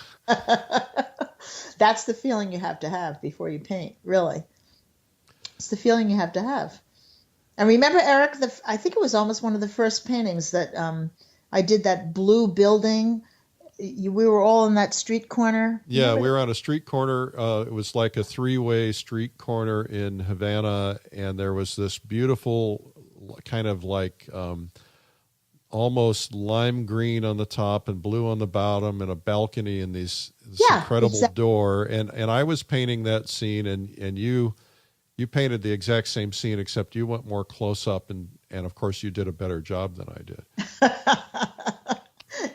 That's the feeling you have to have before you paint. Really, it's the feeling you have to have. And remember, Eric, I think it was almost one of the first paintings that I did, that blue building. We were all in that street corner. Yeah, we were on a street corner. It was like a 3-way street corner in Havana, and there was this beautiful kind of like almost lime green on the top and blue on the bottom, and a balcony and this incredible door. And I was painting that scene, and you painted the exact same scene, except you went more close up, and of course you did a better job than I did.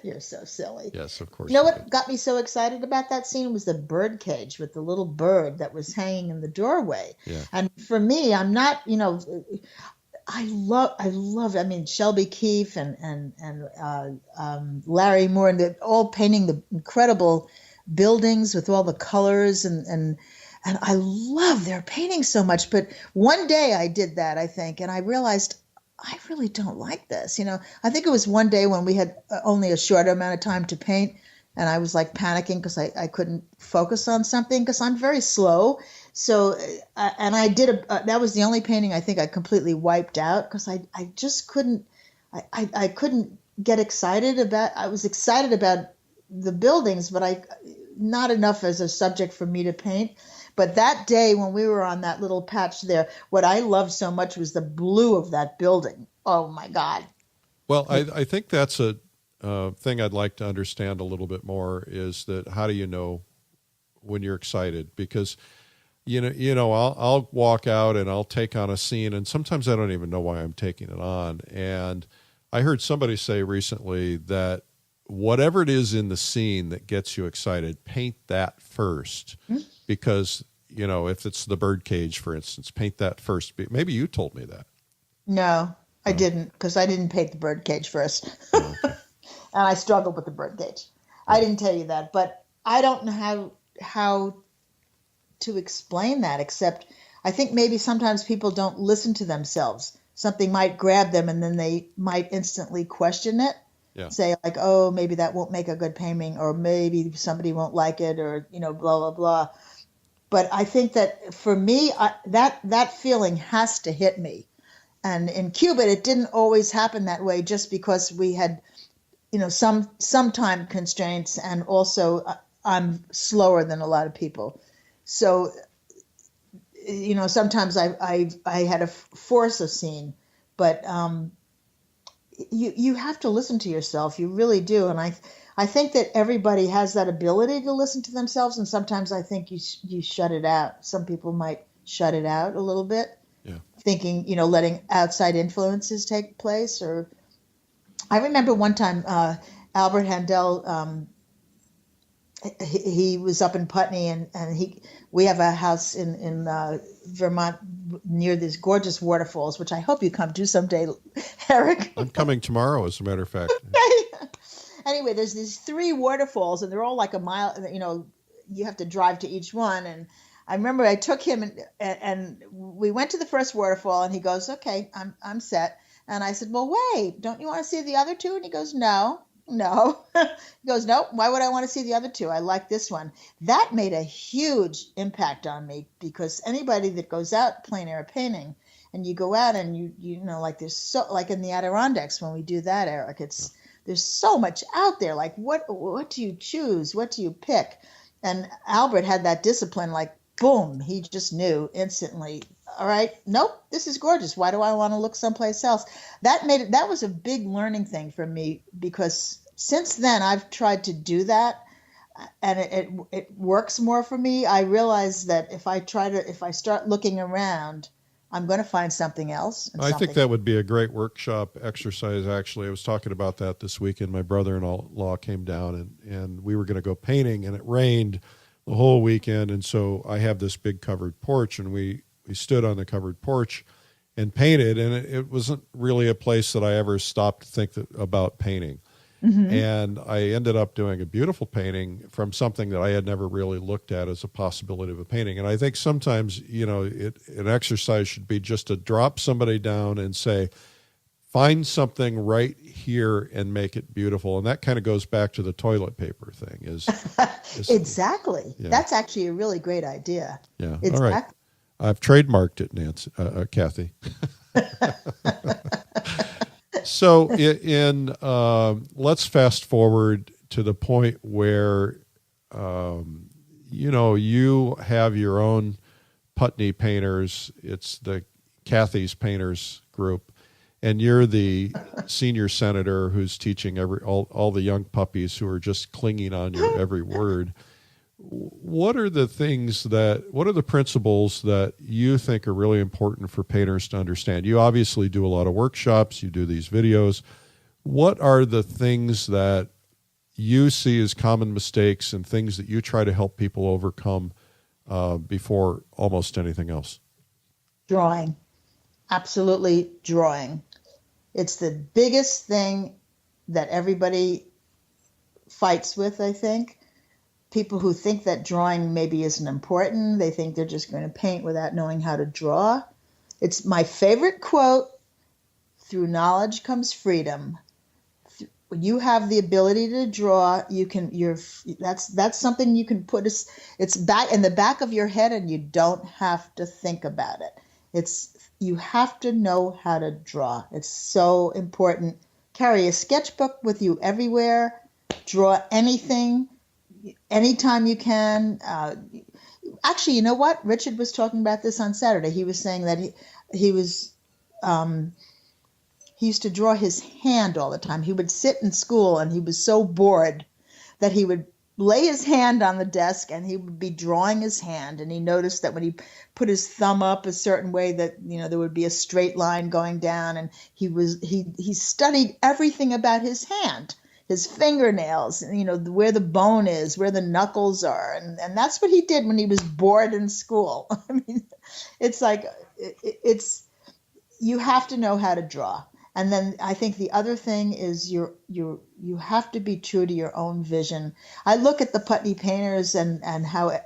You're so silly. Yes, of course. You know what got me so excited about that scene was the bird cage with the little bird that was hanging in the doorway. Yeah. And for me, I'm not, I love. I mean, Shelby Keefe and Larry Moore, and they're all painting the incredible buildings with all the colors, and I love their painting so much. But one day I did that, I think, and I realized I really don't like this. I think it was one day when we had only a short amount of time to paint, and I was like panicking because I couldn't focus on something because I'm very slow. So, and I did that was the only painting I think I completely wiped out because I just couldn't, I couldn't get excited about. I was excited about the buildings, but not enough as a subject for me to paint. But that day when we were on that little patch there, what I loved so much was the blue of that building. Oh my God. Well, I think that's a thing I'd like to understand a little bit more, is that how do you know when you're excited? Because I'll walk out and I'll take on a scene, and sometimes I don't even know why I'm taking it on. And I heard somebody say recently that whatever it is in the scene that gets you excited, paint that first. Mm-hmm. Because, if it's the bird cage, for instance, paint that first. Maybe you told me that. No, I didn't, because I didn't paint the bird cage first. Oh, okay. And I struggled with the bird cage. I didn't tell you that, but I don't know how to explain that, except I think maybe sometimes people don't listen to themselves. Something might grab them and then they might instantly question it. Yeah. Say like, oh, maybe that won't make a good painting, or maybe somebody won't like it, or, blah, blah, blah. But I think that for me, that feeling has to hit me. And in Cuba, it didn't always happen that way, just because we had, some time constraints, and also I'm slower than a lot of people. So, sometimes I had to force a scene, but you have to listen to yourself. You really do. And I think that everybody has that ability to listen to themselves. And sometimes I think you shut it out. Some people might shut it out a little bit, thinking, letting outside influences take place. Or I remember one time Albert Handel, he was up in Putney, and we have a house in Vermont near these gorgeous waterfalls, which I hope you come to someday, Eric. I'm coming tomorrow, as a matter of fact. Anyway, there's these 3 waterfalls, and they're all like a mile. You have to drive to each one. And I remember I took him, and we went to the first waterfall, and he goes, "Okay, I'm set." And I said, "Well, wait, don't you want to see the other 2?" And he goes, No. He goes, "Nope. Why would I want to see the other 2? I like this one." That made a huge impact on me, because anybody that goes out plein air painting, and you go out and you know, like there's so, like in the Adirondacks when we do that, Eric, there's so much out there. Like what do you choose? What do you pick? And Albert had that discipline, like boom, he just knew instantly. All right, nope, this is gorgeous. Why do I want to look someplace else? That was a big learning thing for me, because since then I've tried to do that, and it works more for me. I realize that if I start looking around, I'm going to find something else. I think that would be a great workshop exercise. Actually, I was talking about that this weekend. My brother-in-law came down, and we were going to go painting, and it rained the whole weekend. And so I have this big covered porch, and we stood on the covered porch and painted. And it wasn't really a place that I ever stopped to think about painting. Mm-hmm. And I ended up doing a beautiful painting from something that I had never really looked at as a possibility of a painting. And I think sometimes, an exercise should be just to drop somebody down and say, find something right here and make it beautiful. And that kind of goes back to the toilet paper thing. Is Exactly. Yeah. That's actually a really great idea. Yeah. Exactly. All right. I've trademarked it, Nancy, Kathy. So let's fast forward to the point where, you have your own Putney painters. It's the Kathy's Painters group, and you're the senior senator who's teaching all the young puppies who are just clinging on your every word. What are the principles that you think are really important for painters to understand? You obviously do a lot of workshops, you do these videos. What are the things that you see as common mistakes and things that you try to help people overcome before almost anything else? Drawing. Absolutely drawing. It's the biggest thing that everybody fights with, I think. People who think that drawing maybe isn't important, they think they're just going to paint without knowing how to draw. It's my favorite quote, "Through knowledge comes freedom." When you have the ability to draw, that's something you can put, it's back in the back of your head, and you don't have to think about it. You have to know how to draw. It's so important. Carry a sketchbook with you everywhere. Draw anything. Anytime you can. Actually, you know what? Richard was talking about this on Saturday. He was saying that he used to draw his hand all the time. He would sit in school, and he was so bored that he would lay his hand on the desk, and he would be drawing his hand. And he noticed that when he put his thumb up a certain way, that there would be a straight line going down. And he studied everything about his hand. His fingernails, where the bone is, where the knuckles are. And that's what he did when he was bored in school. I mean, it's like, you have to know how to draw. And then I think the other thing is you have to be true to your own vision. I look at the Putney painters and how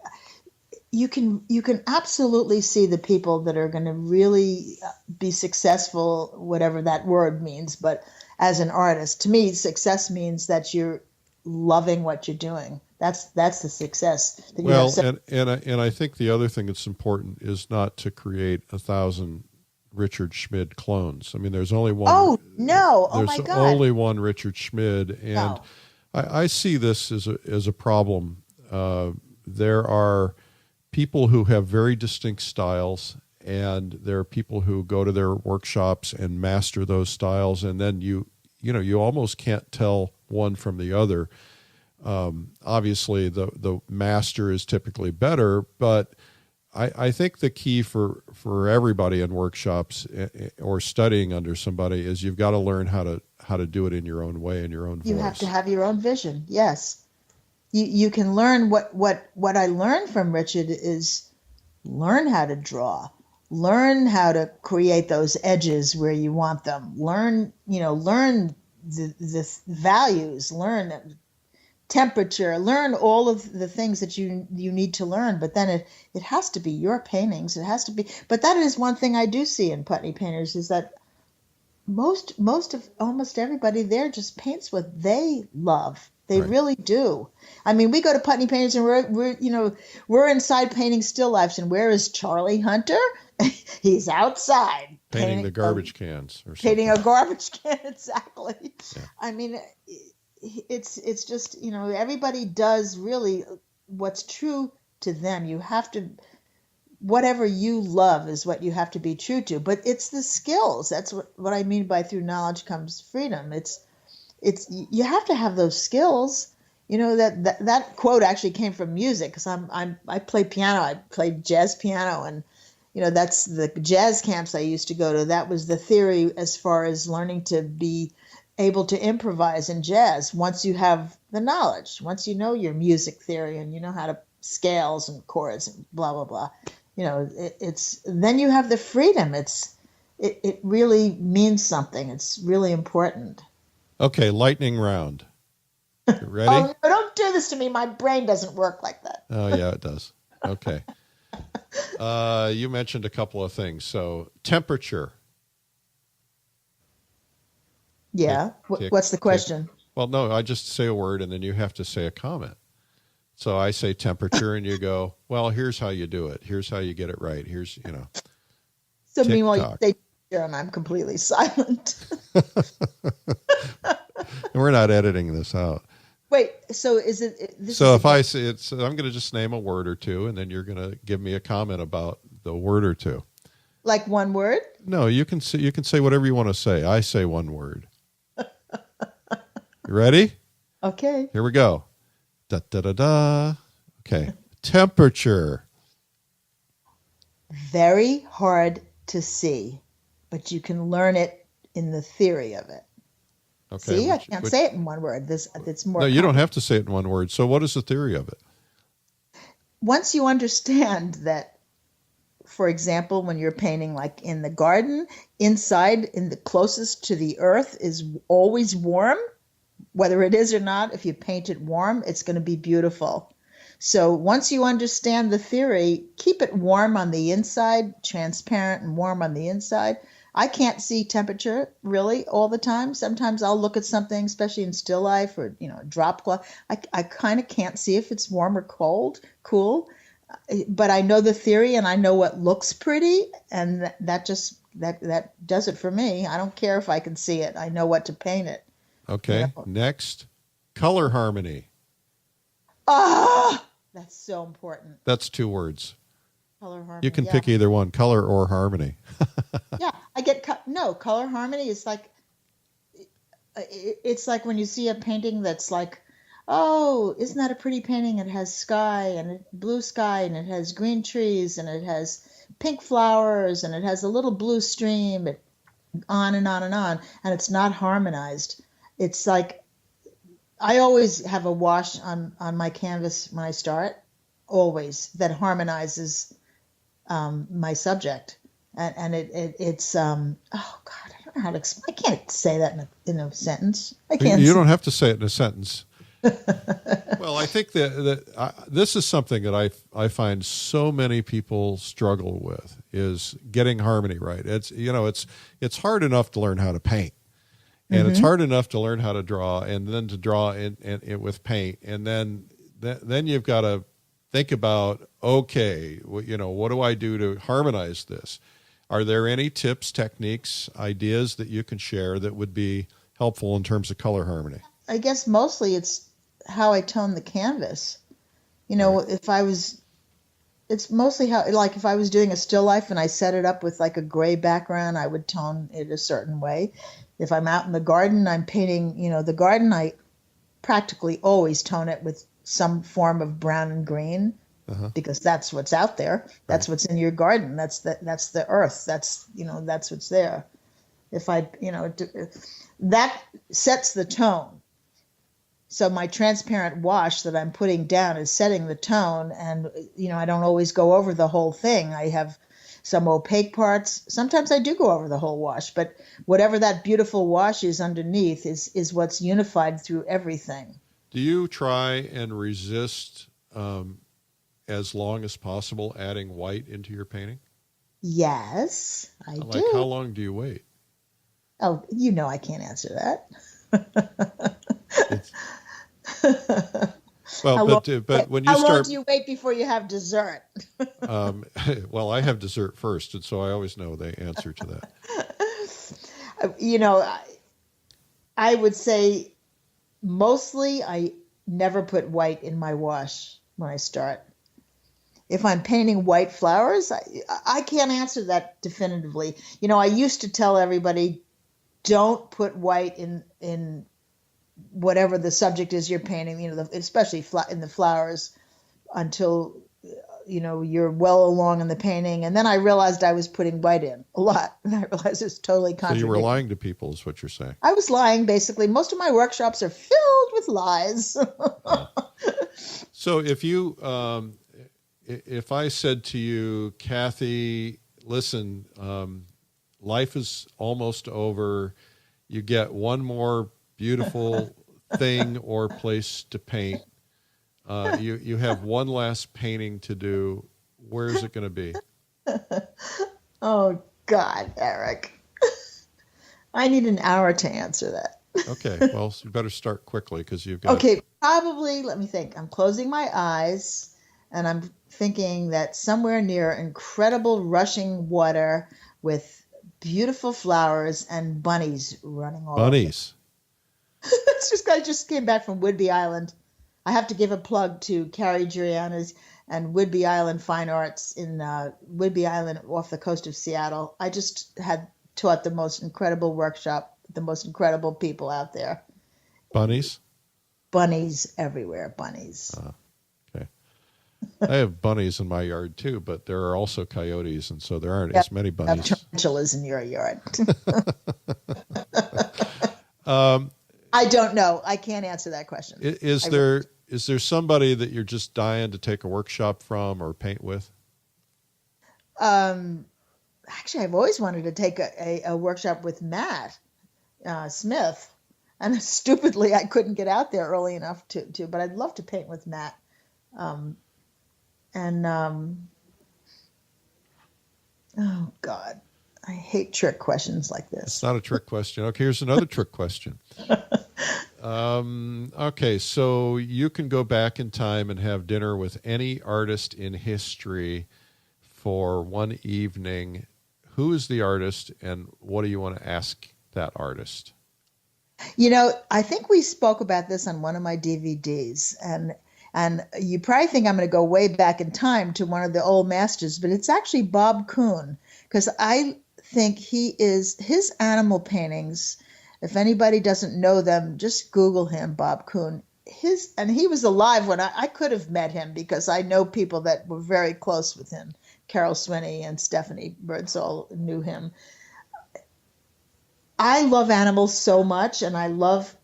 you can absolutely see the people that are going to really be successful, whatever that word means. But as an artist, to me, success means that you're loving what you're doing. That's the success. And I think the other thing that's important is not to create 1,000 Richard Schmid clones. I mean, there's only one. Oh no! Oh my God! There's only one Richard Schmid, and no. I see this as a problem. There are people who have very distinct styles, and there are people who go to their workshops and master those styles, and then you almost can't tell one from the other. Obviously, the master is typically better, but I think the key for everybody in workshops or studying under somebody is you've got to learn how to do it in your own way, in your own voice. You have to have your own vision. Yes. You can learn what I learned from Richard is learn how to draw, learn how to create those edges where you want them, learn the values, learn temperature, learn all of the things that you need to learn. But then it has to be your paintings. It has to be. But that is one thing I do see in Putney painters is that almost everybody there just paints what they love. They really do. I mean, we go to Putney painters and we're inside painting still lifes. And where is Charlie Hunter? He's outside painting the garbage cans or something. Painting a garbage can, exactly. Yeah. I mean, it's just, everybody does really what's true to them. You have to, whatever you love is what you have to be true to. But it's the skills. That's what I mean by through knowledge comes freedom. It's you have to have those skills. That quote actually came from music because I play piano. I played jazz piano, and that's the jazz camps I used to go to. That was the theory as far as learning to be able to improvise in jazz. Once you have the knowledge, once you know your music theory and you know how to scales and chords and blah blah blah, it's then you have the freedom. It really means something. It's really important. Okay, lightning round. You ready? Oh, no, don't do this to me. My brain doesn't work like that. Oh, yeah, it does. Okay. You mentioned a couple of things. So, temperature. Yeah. What's the question? Well, no, I just say a word and then you have to say a comment. So I say temperature and you go, well, here's how you do it. Here's how you get it right. Here's, So meanwhile, you say and I'm completely silent. We're not editing this out. Wait, so is it? If I say it's, I'm going to just name a word or two, and then you're going to give me a comment about the word or two. Like one word? No, you can say whatever you want to say. I say one word. You ready? Okay. Here we go. Da da da da. Okay. Temperature. Very hard to see, but you can learn it in the theory of it. Okay. See, I can't say it in one word. It's more. No, you don't have to say it in one word. So what is the theory of it? Once you understand that, for example, when you're painting like in the garden, inside in the closest to the earth is always warm, whether it is or not. If you paint it warm, it's going to be beautiful. So once you understand the theory, keep it warm on the inside, transparent and warm on the inside. I can't see temperature really all the time. Sometimes I'll look at something, especially in still life or, drop cloth. I kind of can't see if it's warm or cool, but I know the theory and I know what looks pretty. And that does it for me. I don't care if I can see it. I know what to paint it. Okay. Next, color harmony. That's so important. That's 2 words. Color harmony. You can pick either one, color or harmony. Yeah, I get color harmony is like, it's like when you see a painting that's like, oh, isn't that a pretty painting? It has sky and blue sky and it has green trees and it has pink flowers and it has a little blue stream, on and on and on, and it's not harmonized. It's like, I always have a wash on my canvas when I start, always, that harmonizes my subject. And it's oh God, I don't know how to explain. I can't say that in a sentence. I can't. You don't have to say it in a sentence. Well, I think that this is something that I find so many people struggle with is getting harmony right. It's hard enough to learn how to paint, and it's hard enough to learn how to draw, and then to draw in with paint, and then you've got to think about, okay, what do I do to harmonize this? Are there any tips, techniques, ideas that you can share that would be helpful in terms of color harmony? I guess mostly it's how I tone the canvas. It's mostly how, like if I was doing a still life and I set it up with like a gray background, I would tone it a certain way. If I'm out in the garden, I'm painting, the garden, I practically always tone it with some form of brown and green. Because that's what's out there. That's what's in your garden. That's the earth. That's what's there. If that sets the tone. So my transparent wash that I'm putting down is setting the tone, and I don't always go over the whole thing. I have some opaque parts. Sometimes I do go over the whole wash, but whatever that beautiful wash is underneath is what's unified through everything. Do you try and resist as long as possible adding white into your painting? Yes, I do. How long do you wait? Oh, I can't answer that. Well, but when you how start, long do you wait before you have dessert? well, I have dessert first, and so I always know the answer to that. I would say mostly I never put white in my wash when I start. If I'm painting white flowers, I can't answer that definitively. I used to tell everybody, don't put white in whatever the subject is you're painting, especially in the flowers, until you're well along in the painting. And then I realized I was putting white in a lot, and I realized it's totally contradictory. So you were lying to people, is what you're saying? I was lying, basically. Most of my workshops are filled with lies. So if I said to you, Kathy, listen, life is almost over. You get one more beautiful thing or place to paint. You have one last painting to do. Where is it going to be? Oh, God, Eric. I need an hour to answer that. Okay, well, you better start quickly because you've got... Okay, probably, let me think. I'm closing my eyes, and I'm thinking that somewhere near incredible rushing water with beautiful flowers and bunnies running all Bunnies? I just came back from Whidbey Island. I have to give a plug to Carrie Giuliana's and Whidbey Island Fine Arts in Whidbey Island off the coast of Seattle. I just had taught the most incredible workshop, the most incredible people out there. Bunnies? Bunnies everywhere, bunnies. Okay. I have bunnies in my yard too, but there are also coyotes, and so there aren't as many bunnies. Tarantulas in your yard. I don't know. I can't answer that question. Is there somebody that you're just dying to take a workshop from or paint with? Actually, I've always wanted to take a workshop with Matt Smith, and stupidly I couldn't get out there early enough to. But I'd love to paint with Matt. Oh God, I hate trick questions like this. It's not a trick question. Okay, here's another trick question. Okay, so you can go back in time and have dinner with any artist in history for one evening. Who is the artist, and what do you want to ask that artist? I think we spoke about this on one of my DVDs, and you probably think I'm going to go way back in time to one of the old masters, but it's actually Bob Kuhn, because I think his animal paintings, if anybody doesn't know them, just Google him, Bob Kuhn. And he was alive when I could have met him, because I know people that were very close with him. Carol Swinney and Stephanie Birdsall knew him. I love animals so much, and I love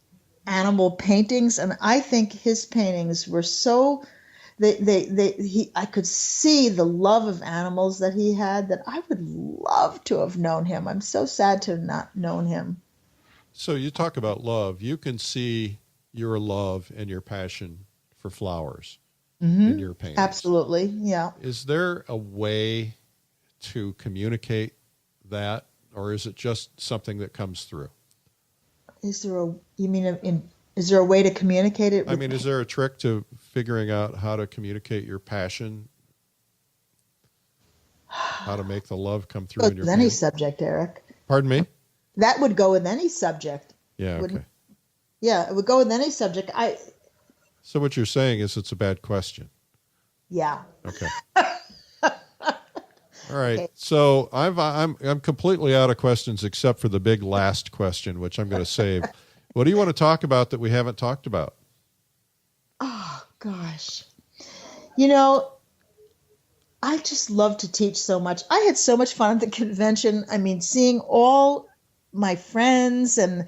animal paintings, and I think his paintings were so I could see the love of animals that he had, that I would love to have known him. I'm so sad to have not known him. So you talk about love. You can see your love and your passion for flowers in your paintings. Absolutely, yeah. Is there a way to communicate that, or is it just something that comes through? Is there a way to communicate it? Is there a trick to figuring out how to communicate your passion? How to make the love come through in your painting? Any subject, Eric. Pardon me? That would go with any subject. Yeah, okay. Yeah, it would go with any subject. So what you're saying is it's a bad question. Yeah. Okay. All right. Okay. So I'm completely out of questions except for the big last question, which I'm going to save. What do you want to talk about that we haven't talked about? Oh, gosh. I just love to teach so much. I had so much fun at the convention. Seeing all my friends and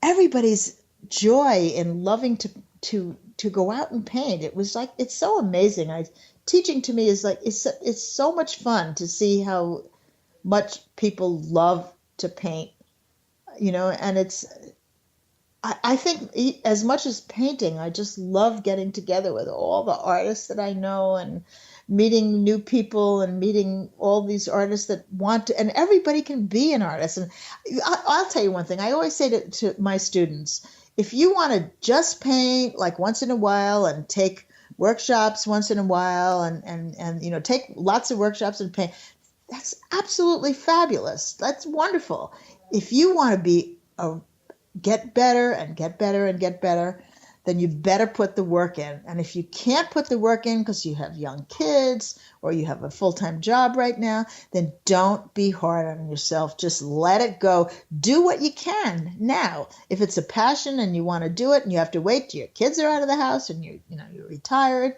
everybody's joy in loving to to go out and paint. It was like, it's so amazing. Teaching to me is like, it's so much fun to see how much people love to paint, and I think as much as painting, I just love getting together with all the artists that I know and meeting new people and meeting all these artists that want to, and everybody can be an artist. And I'll tell you one thing. I always say to my students, if you want to just paint like once in a while and take workshops once in a while and take lots of workshops and paint, that's absolutely fabulous. That's wonderful. If you want to be get better and get better and get better, then you better put the work in. And if you can't put the work in because you have young kids or you have a full-time job right now, then don't be hard on yourself. Just let it go. Do what you can now. If it's a passion and you want to do it and you have to wait till your kids are out of the house and you're retired,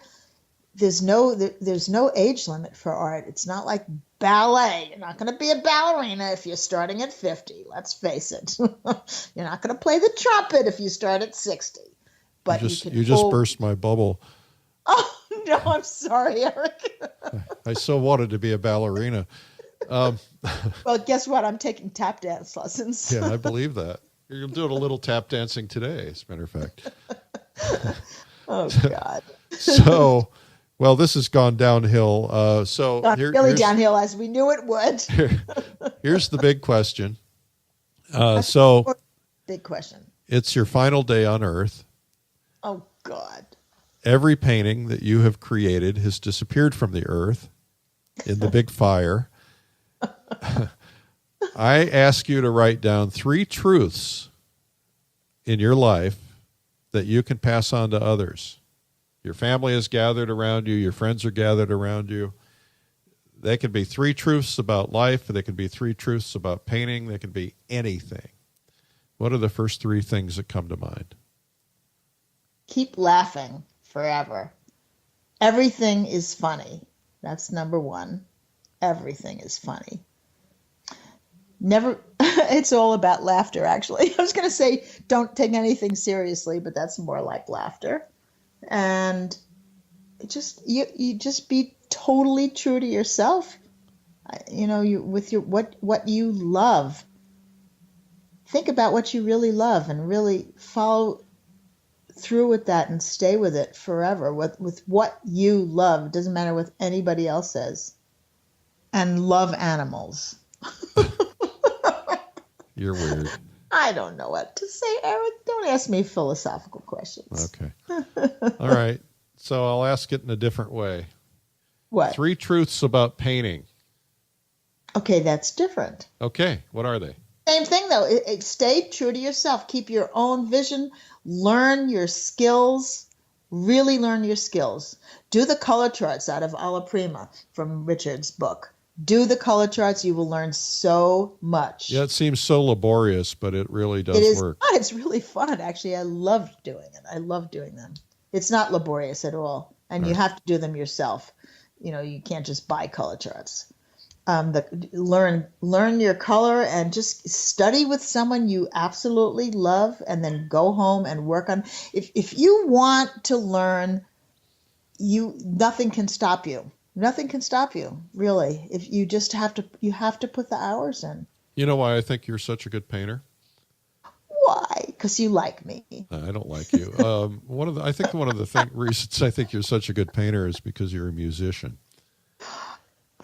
there's no age limit for art. It's not like ballet. You're not going to be a ballerina if you're starting at 50. Let's face it. You're not going to play the trumpet if you start at 60. But you just burst my bubble. Oh, no, I'm sorry, Eric. I so wanted to be a ballerina. Well, guess what? I'm taking tap dance lessons. Yeah, I believe that. You're doing a little tap dancing today, as a matter of fact. Oh, God. So, well, this has gone downhill. Really downhill, as we knew it would. Here's the big question. Big question. It's your final day on Earth. Oh, God. Every painting that you have created has disappeared from the earth in the big fire. I ask you to write down 3 truths in your life that you can pass on to others. Your family is gathered around you. Your friends are gathered around you. They can be 3 truths about life. They can be 3 truths about painting. They can be anything. What are the first 3 things that come to mind? Keep laughing forever. Everything is funny. That's number 1. Everything is funny. Never. It's all about laughter, actually. I was going to say don't take anything seriously, but that's more like laughter. And you just be totally true to yourself. With what you love. Think about what you really love and really follow through with that and stay with it forever with what you love. It doesn't matter what anybody else says. And love animals. You're weird. I don't know what to say, Eric. Don't ask me philosophical questions. Okay. All right. So I'll ask it in a different way. What? 3 truths about painting. Okay, that's different. Okay. What are they? Same thing, though. Stay true to yourself. Keep your own vision. Learn your skills. Really learn your skills. Do the color charts out of Alla Prima from Richard's book. Do the color charts. You will learn so much. Yeah, it seems so laborious, but it really does work. Fun. It's really fun, actually. I love doing it. I love doing them. It's not laborious at all. And you have to do them yourself. You can't just buy color charts. Learn your color and just study with someone you absolutely love, and then go home and work on. If you want to learn, nothing can stop you. Nothing can stop you, really. If you just have to put the hours in. You know why I think you're such a good painter? Why? Because you like me. I don't like you. One of the reasons I think you're such a good painter is because you're a musician.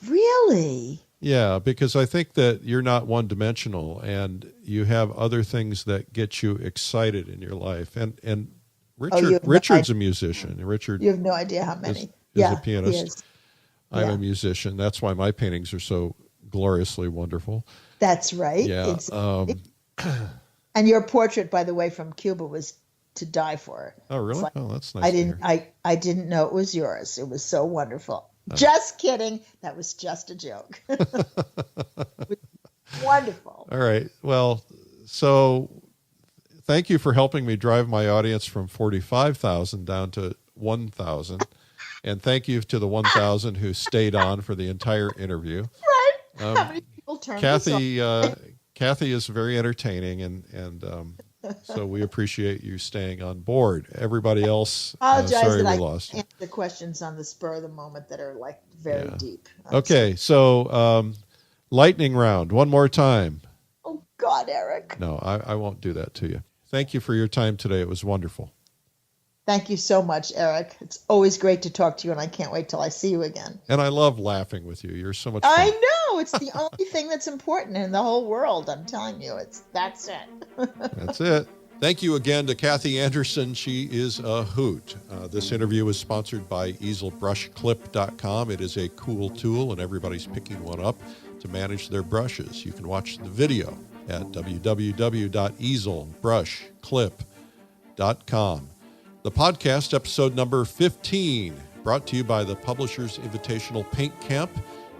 Really? Yeah, because I think that you're not one-dimensional, and you have other things that get you excited in your life. And Richard's a musician. Richard, you have no idea how many. Is a pianist. He is. I'm a musician. That's why my paintings are so gloriously wonderful. That's right. Yeah. And your portrait, by the way, from Cuba was to die for. Oh, really? That's nice. I didn't know it was yours. It was so wonderful. Just kidding. That was just a joke. Wonderful. All right. Well, so thank you for helping me drive my audience from 45,000 down to 1,000. And thank you to the 1,000 who stayed on for the entire interview. Right. How many people turned this on? Kathy is very entertaining, and So we appreciate you staying on board. Everybody else, Apologize sorry that we I lost you. answer questions on the spur of the moment that are like very deep. Okay, so lightning round, one more time. Oh, God, Eric. No, I won't do that to you. Thank you for your time today. It was wonderful. Thank you so much, Eric. It's always great to talk to you, and I can't wait till I see you again. And I love laughing with you. You're so much fun. I know. It's the only thing that's important in the whole world. I'm telling you, that's it. That's it. Thank you again to Kathy Anderson. She is a hoot. This interview is sponsored by easelbrushclip.com. It is a cool tool, and everybody's picking one up to manage their brushes. You can watch the video at www.easelbrushclip.com. The podcast, episode number 15, brought to you by the Publishers Invitational Paint Camp.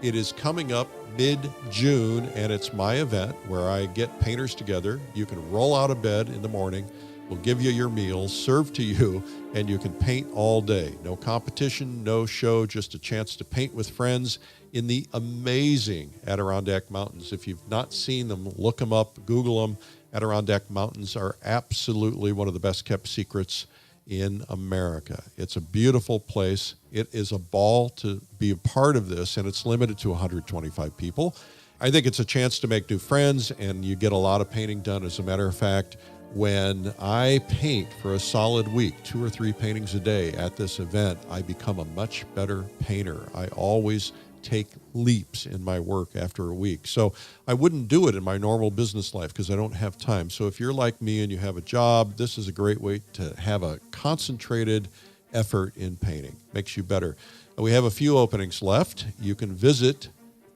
It is coming up mid-June, and it's my event where I get painters together. You can roll out of bed in the morning. We'll give you your meals served to you, and you can paint all day. No competition, no show, just a chance to paint with friends in the amazing Adirondack Mountains. If you've not seen them, look them up, Google them. Adirondack Mountains are absolutely one of the best kept secrets in America. It's a beautiful place. It is a ball to be a part of this, and it's limited to 125 people. I think it's a chance to make new friends, and you get a lot of painting done. As a matter of fact, when I paint for a solid week, 2 or 3 paintings a day at this event, I become a much better painter. I always take leaps in my work after a week. So I wouldn't do it in my normal business life because I don't have time. So if you're like me and you have a job, this is a great way to have a concentrated effort in painting. Makes you better. We have a few openings left. You can visit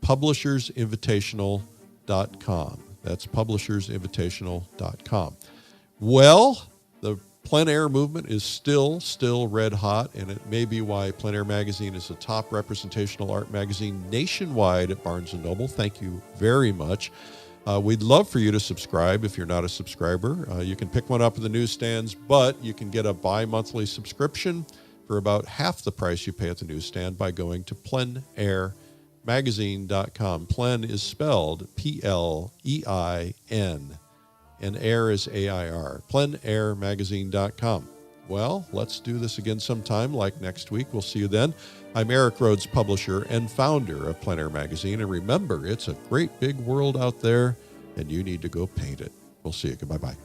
publishersinvitational.com. That's publishersinvitational.com. Well, the Plein Air movement is still red hot, and it may be why Plein Air Magazine is the top representational art magazine nationwide at Barnes & Noble. Thank you very much. We'd love for you to subscribe if you're not a subscriber. You can pick one up in the newsstands, but you can get a bi-monthly subscription for about half the price you pay at the newsstand by going to PleinAirMagazine.com. Plein is spelled Plein. And air is AIR. PleinAirMagazine.com. Well, let's do this again sometime, like next week. We'll see you then. I'm Eric Rhoads, publisher and founder of PleinAir Magazine. And remember, it's a great big world out there, and you need to go paint it. We'll see you. Goodbye-bye.